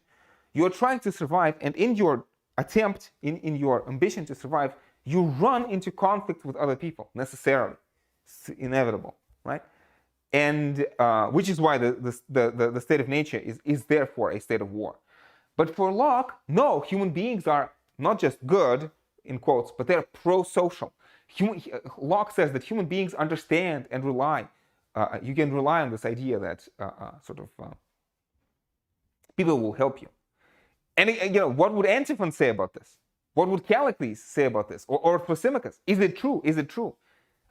You are trying to survive, and in your attempt, in your ambition to survive, you run into conflict with other people, necessarily. It's inevitable, right? And which is why the state of nature is therefore a state of war. But for Locke, no, human beings are not just good, in quotes, but they're pro-social. Locke says that human beings understand and rely. You can rely on this idea that people will help you. And what would Antiphon say about this? What would Callicles say about this? Or Thrasymachus? Is it true? Is it true?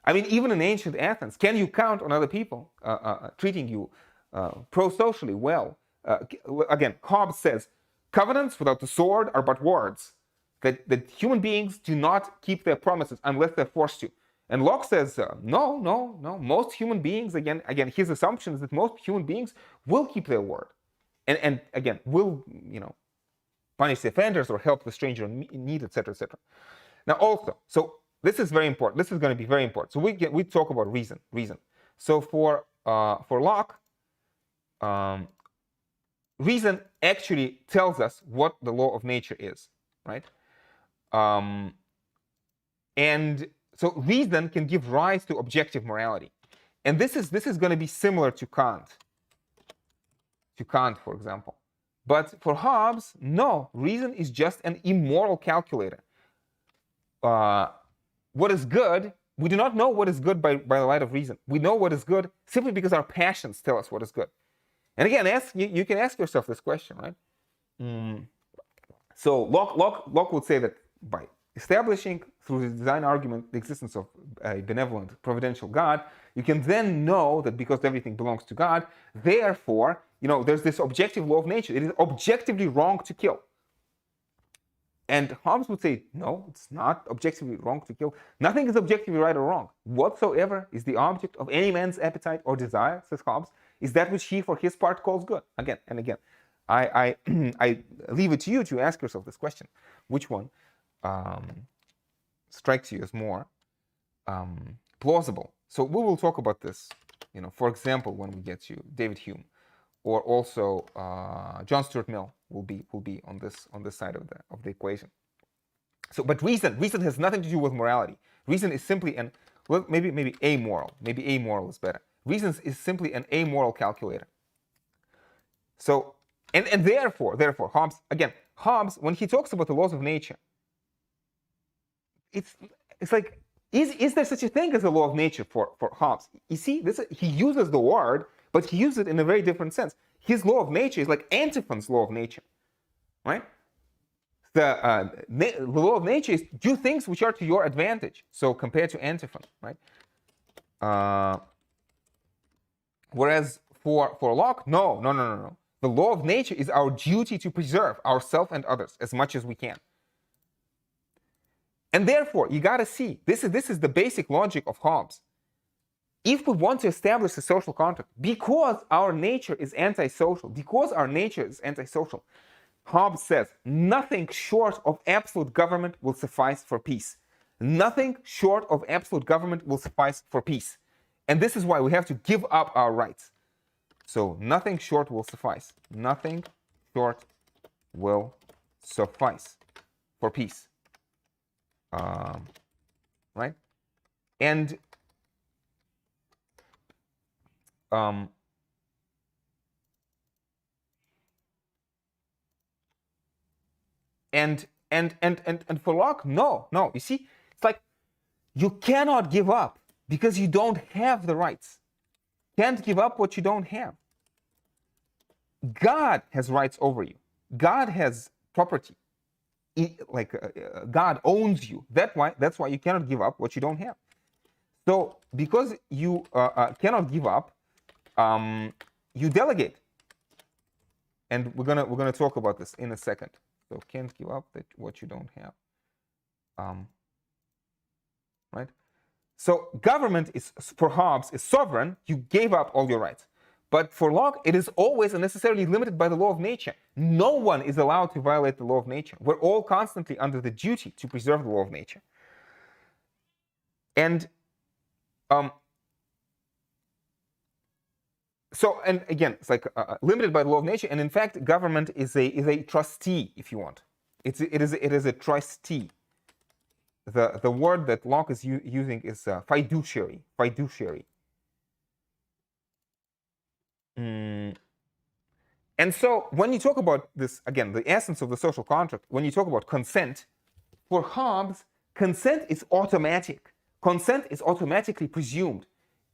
I mean, even in ancient Athens, can you count on other people treating you pro-socially well? Again, Hobbes says, covenants without the sword are but words. That human beings do not keep their promises unless they're forced to. And Locke says, no. Most human beings, again, his assumption is that most human beings will keep their word. And again, will, punish the offenders or help the stranger in need, etc., etc. Now also, so this is very important. This is going to be very important. So we talk about reason. So for Locke, reason actually tells us what the law of nature is, right? And so reason can give rise to objective morality, and this is going to be similar to Kant. For example. But for Hobbes, no, reason is just an immoral calculator. What is good, we do not know what is good by the light of reason. We know what is good simply because our passions tell us what is good. And again, you can ask yourself this question, right? So Locke would say that by establishing through the design argument the existence of a benevolent, providential God, you can then know that because everything belongs to God, therefore, there's this objective law of nature. It is objectively wrong to kill. And Hobbes would say, no, it's not objectively wrong to kill. Nothing is objectively right or wrong. Whatsoever is the object of any man's appetite or desire, says Hobbes, is that which he for his part calls good. Again and again. I leave it to you to ask yourself this question. Which one strikes you as more plausible? So we will talk about this, for example, when we get to David Hume, or also John Stuart Mill will be on this side of the equation. So, but reason has nothing to do with morality. Reason is simply maybe amoral. Maybe amoral is better. Reason is simply an amoral calculator. So, and therefore, Hobbes, when he talks about the laws of nature, it's like, is there such a thing as a law of nature for Hobbes? You see, he uses the word, but he uses it in a very different sense. His law of nature is like Antiphon's law of nature, right? The law of nature is do things which are to your advantage. So compared to Antiphon, right? Whereas for Locke, no. The law of nature is our duty to preserve ourselves and others as much as we can. And therefore, you got to see, this is the basic logic of Hobbes. If we want to establish a social contract, because our nature is antisocial, Hobbes says, nothing short of absolute government will suffice for peace. Nothing short of absolute government will suffice for peace. And this is why we have to give up our rights. So nothing short will suffice. Nothing short will suffice for peace. Right? And for Locke, no. You see, it's like you cannot give up because you don't have the rights. Can't give up what you don't have. God has rights over you. God has property. God owns you. That's why you cannot give up what you don't have. So because you cannot give up, you delegate. And we're gonna talk about this in a second. So can't give up what you don't have. Right? So government is, for Hobbes, is sovereign. You gave up all your rights. But for Locke, it is always unnecessarily limited by the law of nature. No one is allowed to violate the law of nature. We're all constantly under the duty to preserve the law of nature. And so, and again, it's like limited by the law of nature. And in fact, government is a trustee, if you want. It is a trustee. The word that Locke is using is fiduciary. And so when you talk about this, again, the essence of the social contract, when you talk about consent, for Hobbes, consent is automatic. Consent is automatically presumed.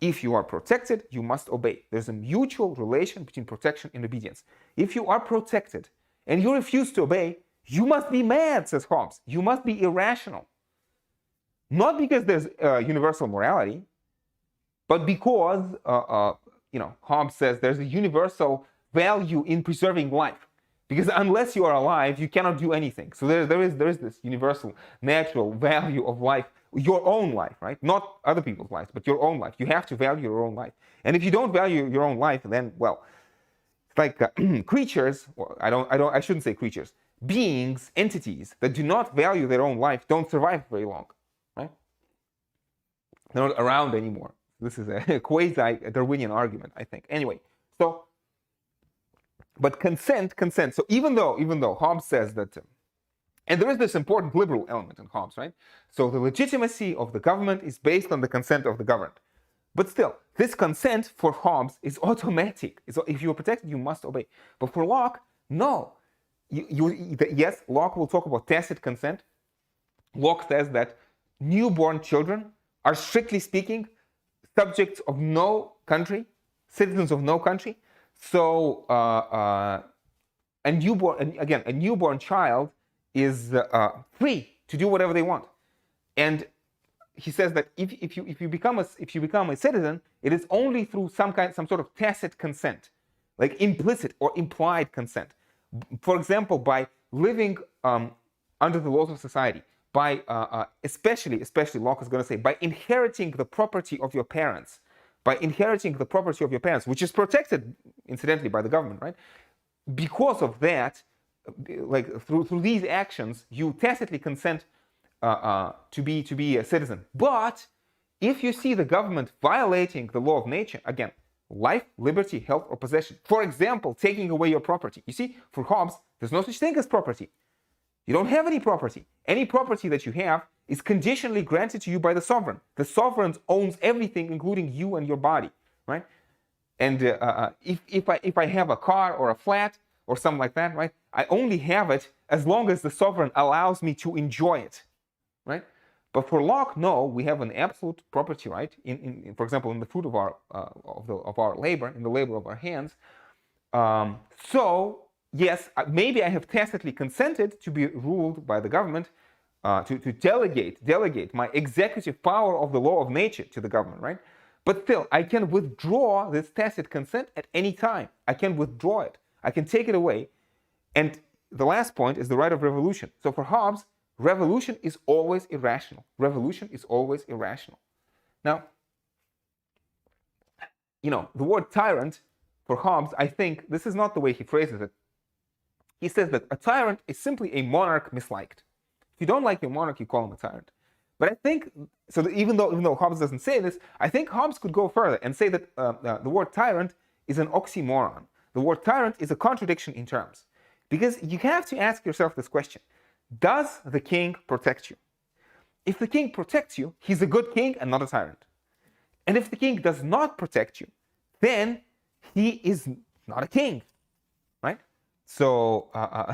If you are protected, you must obey. There's a mutual relation between protection and obedience. If you are protected and you refuse to obey, you must be mad, says Hobbes. You must be irrational. Not because there's universal morality, but because, Hobbes says there's a universal value in preserving life. Because unless you are alive, you cannot do anything. So there is this universal, natural value of life, your own life, right? Not other people's lives, but your own life. You have to value your own life. And if you don't value your own life, then, well, it's like creatures, or I shouldn't say creatures, beings, entities that do not value their own life don't survive very long, right? They're not around anymore. This is a quasi-Darwinian argument, I think. Anyway, so, but consent. So even though Hobbes says that, and there is this important liberal element in Hobbes, right? So the legitimacy of the government is based on the consent of the governed. But still, this consent for Hobbes is automatic. If you are protected, you must obey. But for Locke, no. Yes, Locke will talk about tacit consent. Locke says that newborn children are, strictly speaking, subjects of no country, citizens of no country. So a newborn child is free to do whatever they want. And he says that if you become a citizen, it is only through some sort of tacit consent, like implicit or implied consent. For example, by living under the laws of society, by especially Locke is going to say, by inheriting the property of your parents, which is protected, incidentally, by the government, right? Because of that, like through these actions, you tacitly consent to be a citizen. But if you see the government violating the law of nature, again, life, liberty, health, or possession, for example, taking away your property. You see, for Hobbes, there's no such thing as property. You don't have any property. Any property that you have is conditionally granted to you by the sovereign. The sovereign owns everything, including you and your body, right? And if I have a car or a flat or something like that, right, I only have it as long as the sovereign allows me to enjoy it, right? But for Locke, no, we have an absolute property right for example, in the fruit of our labor, in the labor of our hands. So yes, maybe I have tacitly consented to be ruled by the government, to delegate my executive power of the law of nature to the government, right? But still, I can withdraw this tacit consent at any time. I can withdraw it. I can take it away. And the last point is the right of revolution. So for Hobbes, revolution is always irrational. Revolution is always irrational. Now, the word tyrant for Hobbes, I think this is not the way he phrases it. He says that a tyrant is simply a monarch misliked. If you don't like your monarch, you call him a tyrant. But I think, so that even though Hobbes doesn't say this, I think Hobbes could go further and say that the word tyrant is an oxymoron. The word tyrant is a contradiction in terms. Because you have to ask yourself this question. Does the king protect you? If the king protects you, he's a good king and not a tyrant. And if the king does not protect you, then he is not a king, right? So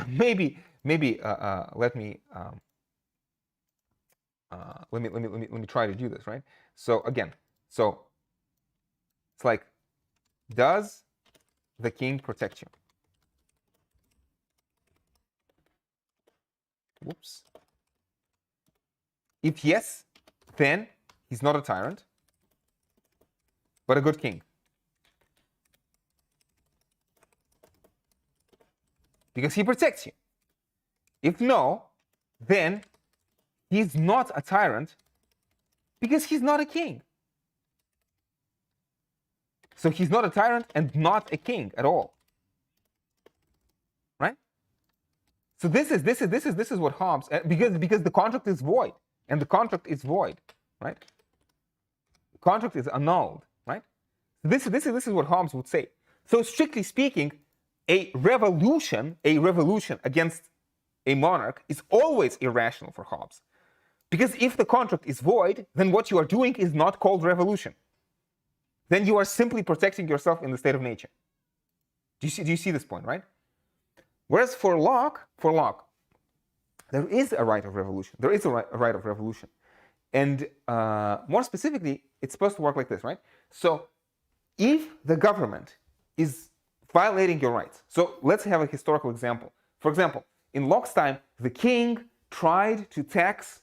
maybe let me try to do this, right? So again, so it's like, does the king protect you? Whoops. If yes, then he's not a tyrant, but a good king. Because he protects you. If no, then he's not a tyrant because he's not a king. So he's not a tyrant and not a king at all. Right? So this is what Hobbes, because the contract is void, and the contract is void, right? The contract is annulled, right? This is what Hobbes would say. So strictly speaking, a revolution against a monarch is always irrational for Hobbes. Because if the contract is void, then what you are doing is not called revolution. Then you are simply protecting yourself in the state of nature. Do you see this point, right? Whereas for Locke, There is a right of revolution. There is a right of revolution. And more specifically, it's supposed to work like this, right? So if the government is violating your rights, so let's have a historical example. For example, in Locke's time, the king tried to tax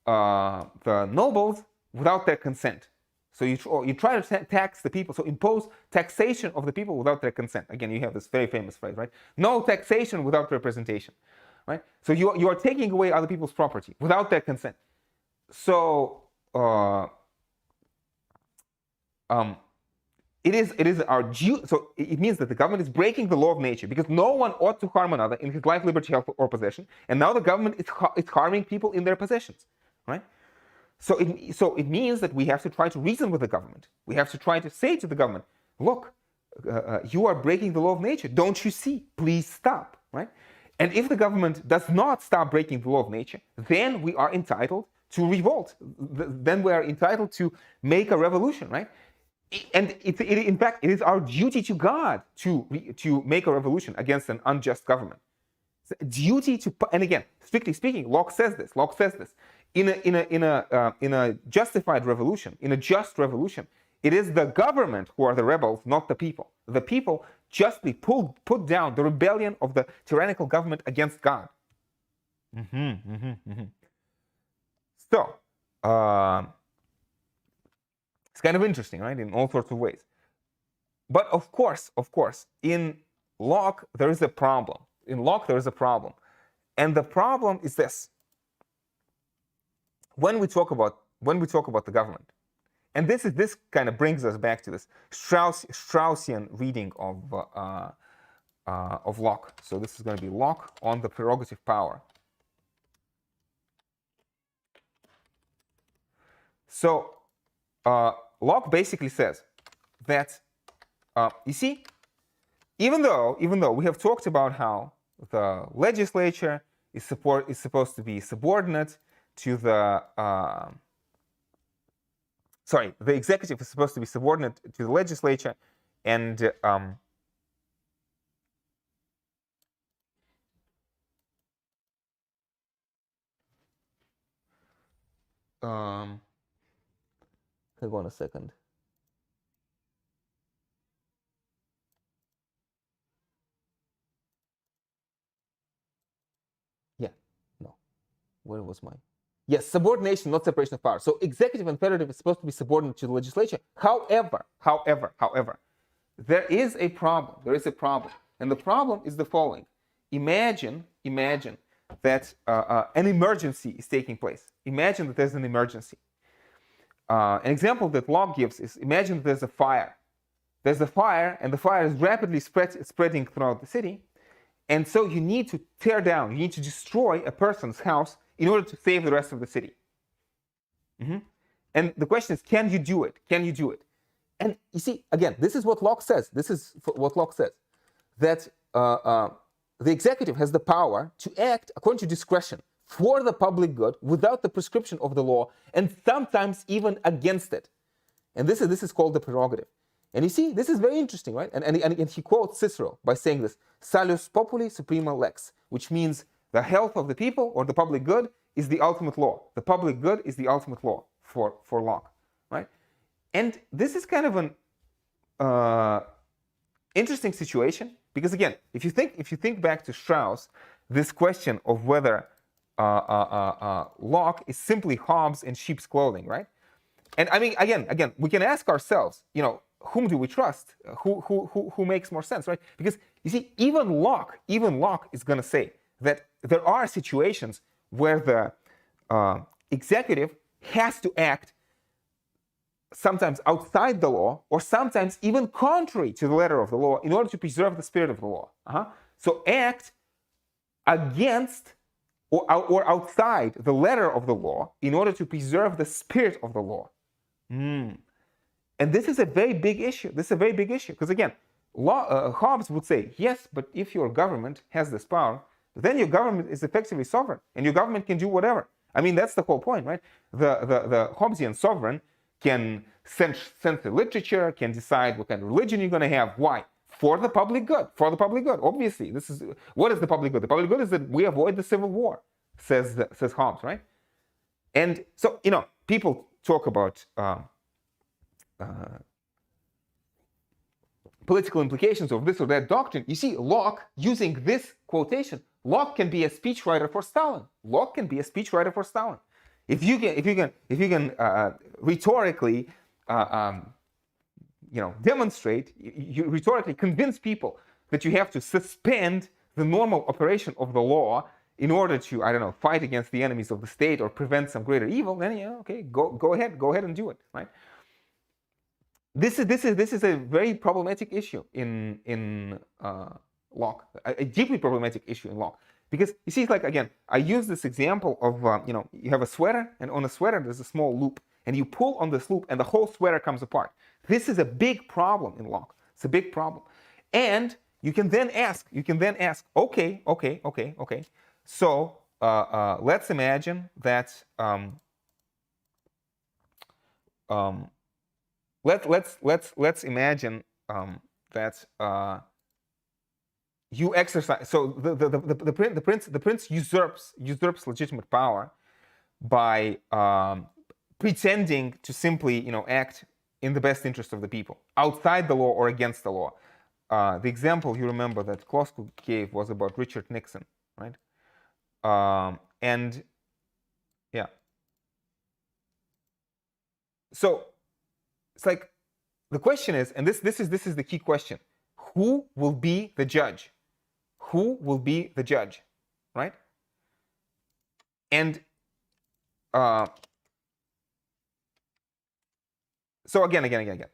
the nobles without their consent. So you try to tax the people, so impose taxation of the people without their consent. Again, you have this very famous phrase, right? No taxation without representation, right? So you are taking away other people's property without their consent. So it is our due. So it means that the government is breaking the law of nature, because no one ought to harm another in his life, liberty, health, or possession. And now the government is harming people in their possessions, right? So it means that we have to try to reason with the government. We have to try to say to the government, look, you are breaking the law of nature. Don't you see? Please stop, right? And if the government does not stop breaking the law of nature, then we are entitled to revolt. Then we are entitled to make a revolution, right? And in fact, it is our duty to God to make a revolution against an unjust government. It's a duty to, and again, strictly speaking, Locke says this. Locke says this. In a justified revolution, in a just revolution, it is the government who are the rebels, not the people. The people justly put down the rebellion of the tyrannical government against God. So, it's kind of interesting, right, in all sorts of ways. But of course, in Locke, there is a problem. In Locke, there is a problem. And the problem is this. When we talk about the government, and this kind of brings us back to this Straussian reading of Locke. So this is going to be Locke on the prerogative power. So Locke basically says that you see, even though we have talked about how the legislature is supposed to be subordinate to the the executive is supposed to be subordinate to the legislature, and hold on a second. Yeah, no. Where was mine? Yes, subordination, not separation of power. So executive and federative is supposed to be subordinate to the legislature. However, there is a problem. There is a problem. And the problem is the following. Imagine that an emergency is taking place. Imagine that there's an emergency. An example that Locke gives is, imagine there's a fire. There's a fire, and the fire is rapidly spreading throughout the city. And so you need to tear down, you need to destroy a person's house in order to save the rest of the city. And the question is, can you do it? Can you do it? And you see, again, this is what Locke says. This is what Locke says, that the executive has the power to act according to discretion for the public good without the prescription of the law, and sometimes even against it. And this is called the prerogative. And you see, this is very interesting, right? And he quotes Cicero by saying this, salus populi suprema lex, which means the health of the people or the public good is the ultimate law. The public good is the ultimate law for Locke, right? And this is kind of an interesting situation, because again, if you think back to Strauss, this question of whether Locke is simply Hobbes in sheep's clothing, right? And I mean, again, we can ask ourselves, whom do we trust? Who makes more sense, right? Because you see, even Locke is going to say that there are situations where the executive has to act sometimes outside the law, or sometimes even contrary to the letter of the law, in order to preserve the spirit of the law. So act against or outside the letter of the law in order to preserve the spirit of the law. And this is a very big issue. This is a very big issue, because again, Hobbes would say, yes, but if your government has this power, then your government is effectively sovereign, and your government can do whatever. I mean, that's the whole point, right? The Hobbesian sovereign can censor literature, can decide what kind of religion you're going to have. Why? For the public good. For the public good. Obviously, what is the public good? The public good is that we avoid the civil war. says Hobbes, right? And so, people talk about political implications of this or that doctrine. You see, Locke, using this quotation, Locke can be a speechwriter for Stalin. Locke can be a speechwriter for Stalin. If you can rhetorically, demonstrate, you rhetorically convince people that you have to suspend the normal operation of the law in order to, I don't know, fight against the enemies of the state or prevent some greater evil, then okay, go ahead and do it, right? This is a very problematic issue in Locke, a deeply problematic issue in Locke, because you see, like, again, I use this example of you have a sweater, and on a sweater there's a small loop, and you pull on this loop, and the whole sweater comes apart. This is a big problem in Locke. It's a big problem, and you can then ask, okay. So let's imagine that let's imagine that you exercise. So the prince usurps legitimate power by pretending to simply act in the best interest of the people, outside the law or against the law. The example you remember that Klosko gave was about Richard Nixon, right? And yeah. So it's like the question is, and this is the key question: who will be the judge? Who will be the judge, right? And so again,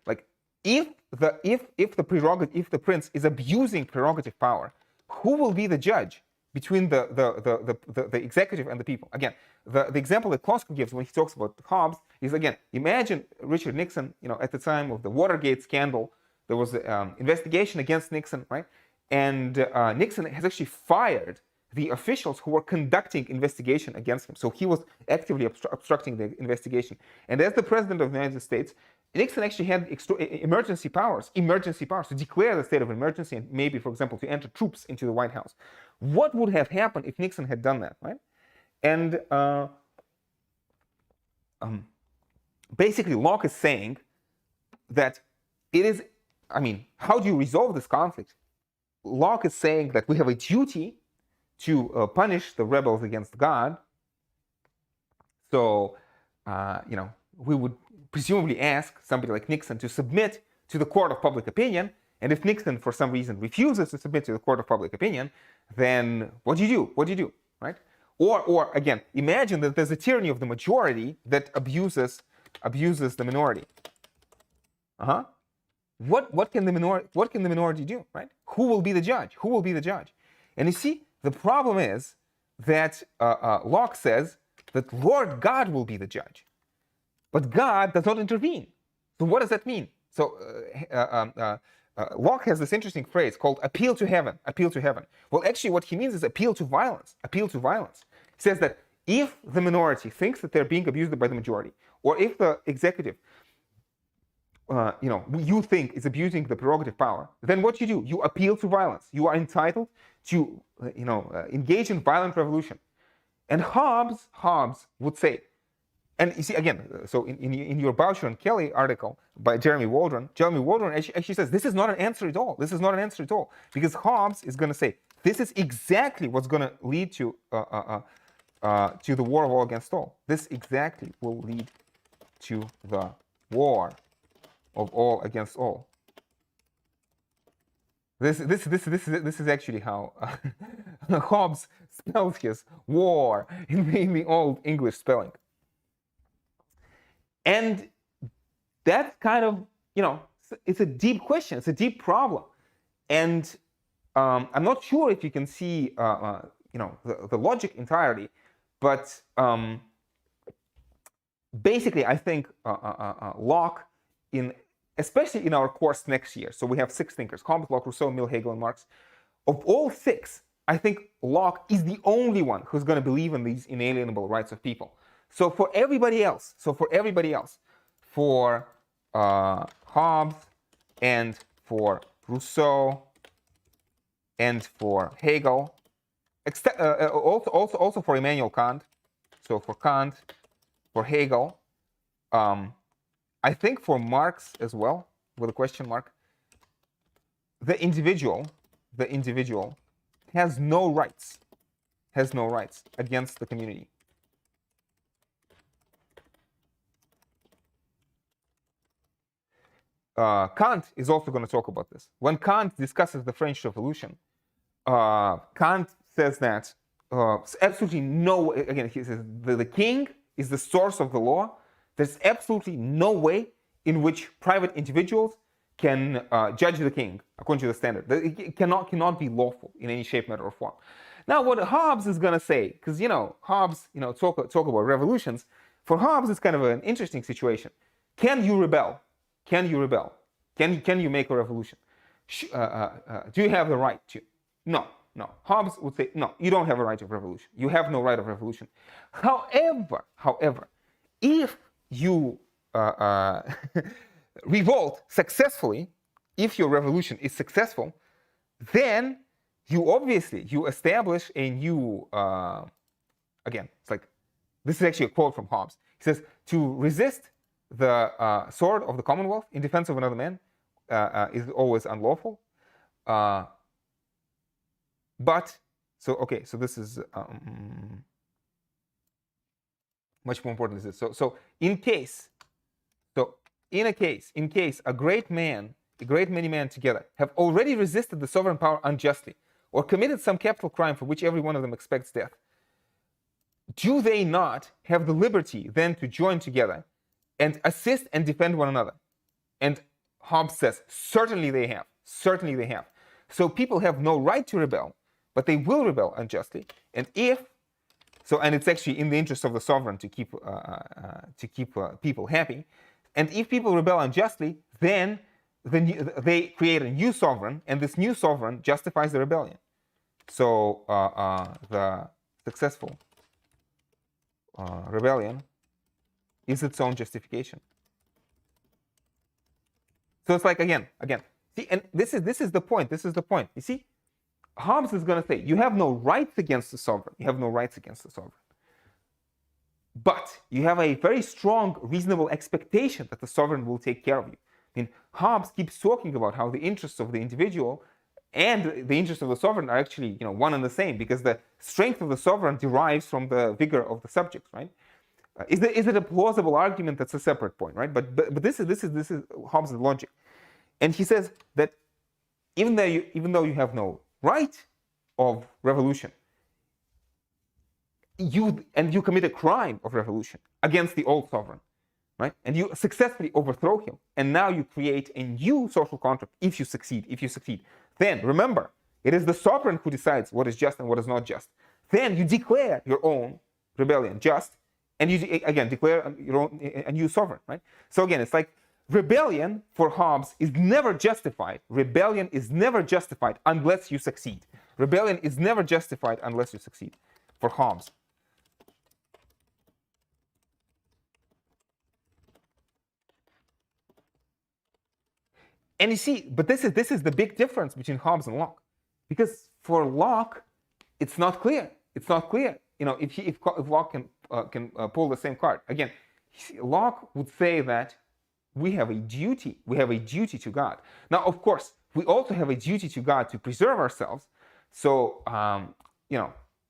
like if the prince is abusing prerogative power, who will be the judge between the executive and the people? Again, the example that Klosko gives when he talks about Hobbes is, again, imagine Richard Nixon, at the time of the Watergate scandal, there was an investigation against Nixon, right? And Nixon has actually fired the officials who were conducting investigation against him. So he was actively obstructing the investigation. And as the president of the United States, Nixon actually had emergency powers to declare the state of emergency and maybe, for example, to enter troops into the White House. What would have happened if Nixon had done that, right? And basically, Locke is saying that it is, how do you resolve this conflict? Locke is saying that we have a duty to punish the rebels against God. So, we would presumably ask somebody like Nixon to submit to the court of public opinion. And if Nixon, for some reason, refuses to submit to the court of public opinion, then what do you do, right? Or again, imagine that there's a tyranny of the majority that abuses the minority. What can the minority do, right? Who will be the judge? Who will be the judge? And you see, the problem is that Locke says that Lord God will be the judge, but God does not intervene. So what does that mean? So Locke has this interesting phrase called appeal to heaven, appeal to heaven. Well, actually what he means is appeal to violence, appeal to violence. He says that if the minority thinks that they're being abused by the majority, or if the executive, you think is abusing the prerogative power, then what you do, you appeal to violence. You are entitled to, engage in violent revolution. And Hobbes would say, and you see, again, so in your Boucher and Kelly article by Jeremy Waldron actually says this is not an answer at all. This is not an answer at all, because Hobbes is going to say this is exactly what's going to lead to the war of all against all. This exactly will lead to the war of all against all. This is actually how Hobbes spells his war in the old English spelling. And that's kind of, it's a deep question. It's a deep problem. And I'm not sure if you can see, the logic entirely, but basically, I think Locke, especially in our course next year, so we have 6 thinkers, Hobbes, Locke, Rousseau, Mill, Hegel, and Marx. Of all 6, I think Locke is the only one who's going to believe in these inalienable rights of people. So for everybody else, for Hobbes and for Rousseau and for Hegel, Also for Immanuel Kant, so for Kant, for Hegel, I think for Marx as well, with a question mark, the individual has no rights against the community. Kant is also going to talk about this. When Kant discusses the French Revolution, Kant says that absolutely no, again, he says the king is the source of the law. There's absolutely no way in which private individuals can judge the king according to the standard. It cannot be lawful in any shape, matter, or form. Now, what Hobbes is going to say, because Hobbes, talk about revolutions. For Hobbes, it's kind of an interesting situation. Can you rebel? Can you rebel? Can you make a revolution? Do you have the right to? No. Hobbes would say, no, you don't have a right of revolution. You have no right of revolution. However, if you revolt successfully, if your revolution is successful, then you establish a new, again, it's like, this is actually a quote from Hobbes. He says, to resist the sword of the Commonwealth in defense of another man is always unlawful. So this is much more important than this. So in case a great many men together have already resisted the sovereign power unjustly, or committed some capital crime for which every one of them expects death, do they not have the liberty then to join together and assist and defend one another? And Hobbes says, certainly they have. So people have no right to rebel, but they will rebel unjustly. And it's actually in the interest of the sovereign to keep people happy. And if people rebel unjustly, then they create a new sovereign, and this new sovereign justifies the rebellion. So the successful rebellion is its own justification. So it's like again. See, and this is the point. You see, Hobbes is going to say you have no rights against the sovereign. But you have a very strong, reasonable expectation that the sovereign will take care of you. I mean, Hobbes keeps talking about how the interests of the individual and the interests of the sovereign are actually, one and the same, because the strength of the sovereign derives from the vigor of the subjects, right? Is it a plausible argument? That's a separate point, right? But this is Hobbes' logic, and he says that even though you have no right of revolution, you commit a crime of revolution against the old sovereign, right? And you successfully overthrow him, and now you create a new social contract. If you succeed, then remember, it is the sovereign who decides what is just and what is not just. Then you declare your own rebellion just, and you again declare your own a new sovereign, right? So again, it's like rebellion for Hobbes is never justified. Rebellion is never justified unless you succeed. Rebellion is never justified unless you succeed for Hobbes. And you see, but this is the big difference between Hobbes and Locke, because for Locke, it's not clear. If Locke can pull the same card again, Locke would say that we have a duty to God. Now, of course, we also have a duty to God to preserve ourselves. So,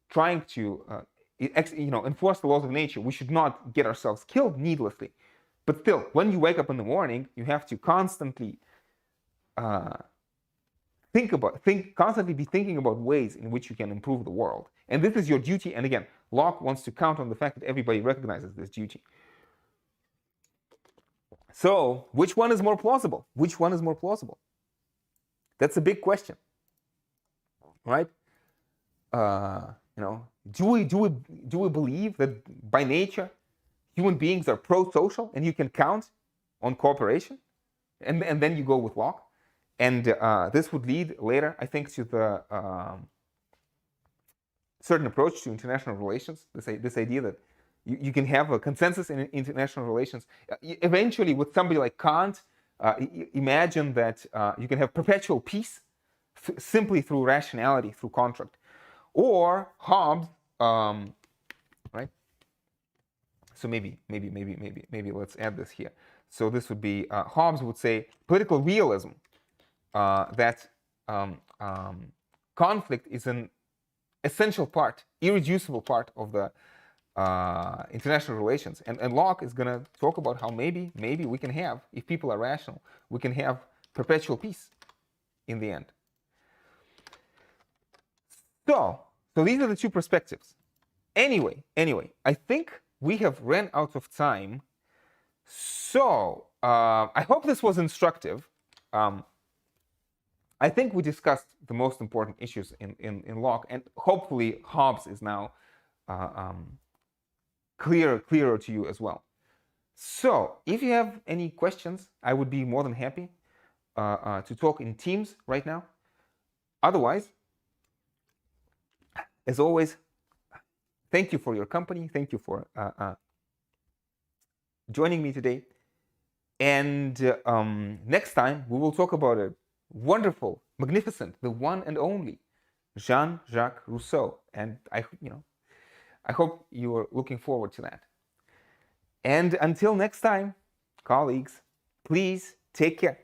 trying to enforce the laws of nature, we should not get ourselves killed needlessly. But still, when you wake up in the morning, you have to constantly constantly be thinking about ways in which you can improve the world. And this is your duty. And again, Locke wants to count on the fact that everybody recognizes this duty. So, which one is more plausible? That's a big question, right? Do we believe that by nature human beings are pro-social and you can count on cooperation? And then you go with Locke. And this would lead later, I think, to the certain approach to international relations, this idea that you can have a consensus in international relations. Eventually, with somebody like Kant, imagine that you can have perpetual peace simply through rationality, through contract. or Hobbes, right? So maybe let's add this here. So this would be, Hobbes would say political realism, that conflict is an essential part, irreducible part of the international relations. And Locke is going to talk about how maybe we can have, if people are rational, we can have perpetual peace in the end. So these are the two perspectives. Anyway, I think we have ran out of time. So I hope this was instructive. I think we discussed the most important issues in Locke, and hopefully Hobbes is now clearer to you as well. So if you have any questions, I would be more than happy to talk in teams right now. Otherwise, as always, thank you for your company. Thank you for joining me today. And next time, we will talk about a wonderful, magnificent, the one and only Jean-Jacques Rousseau. And I hope you are looking forward to that. And until next time, colleagues, please take care.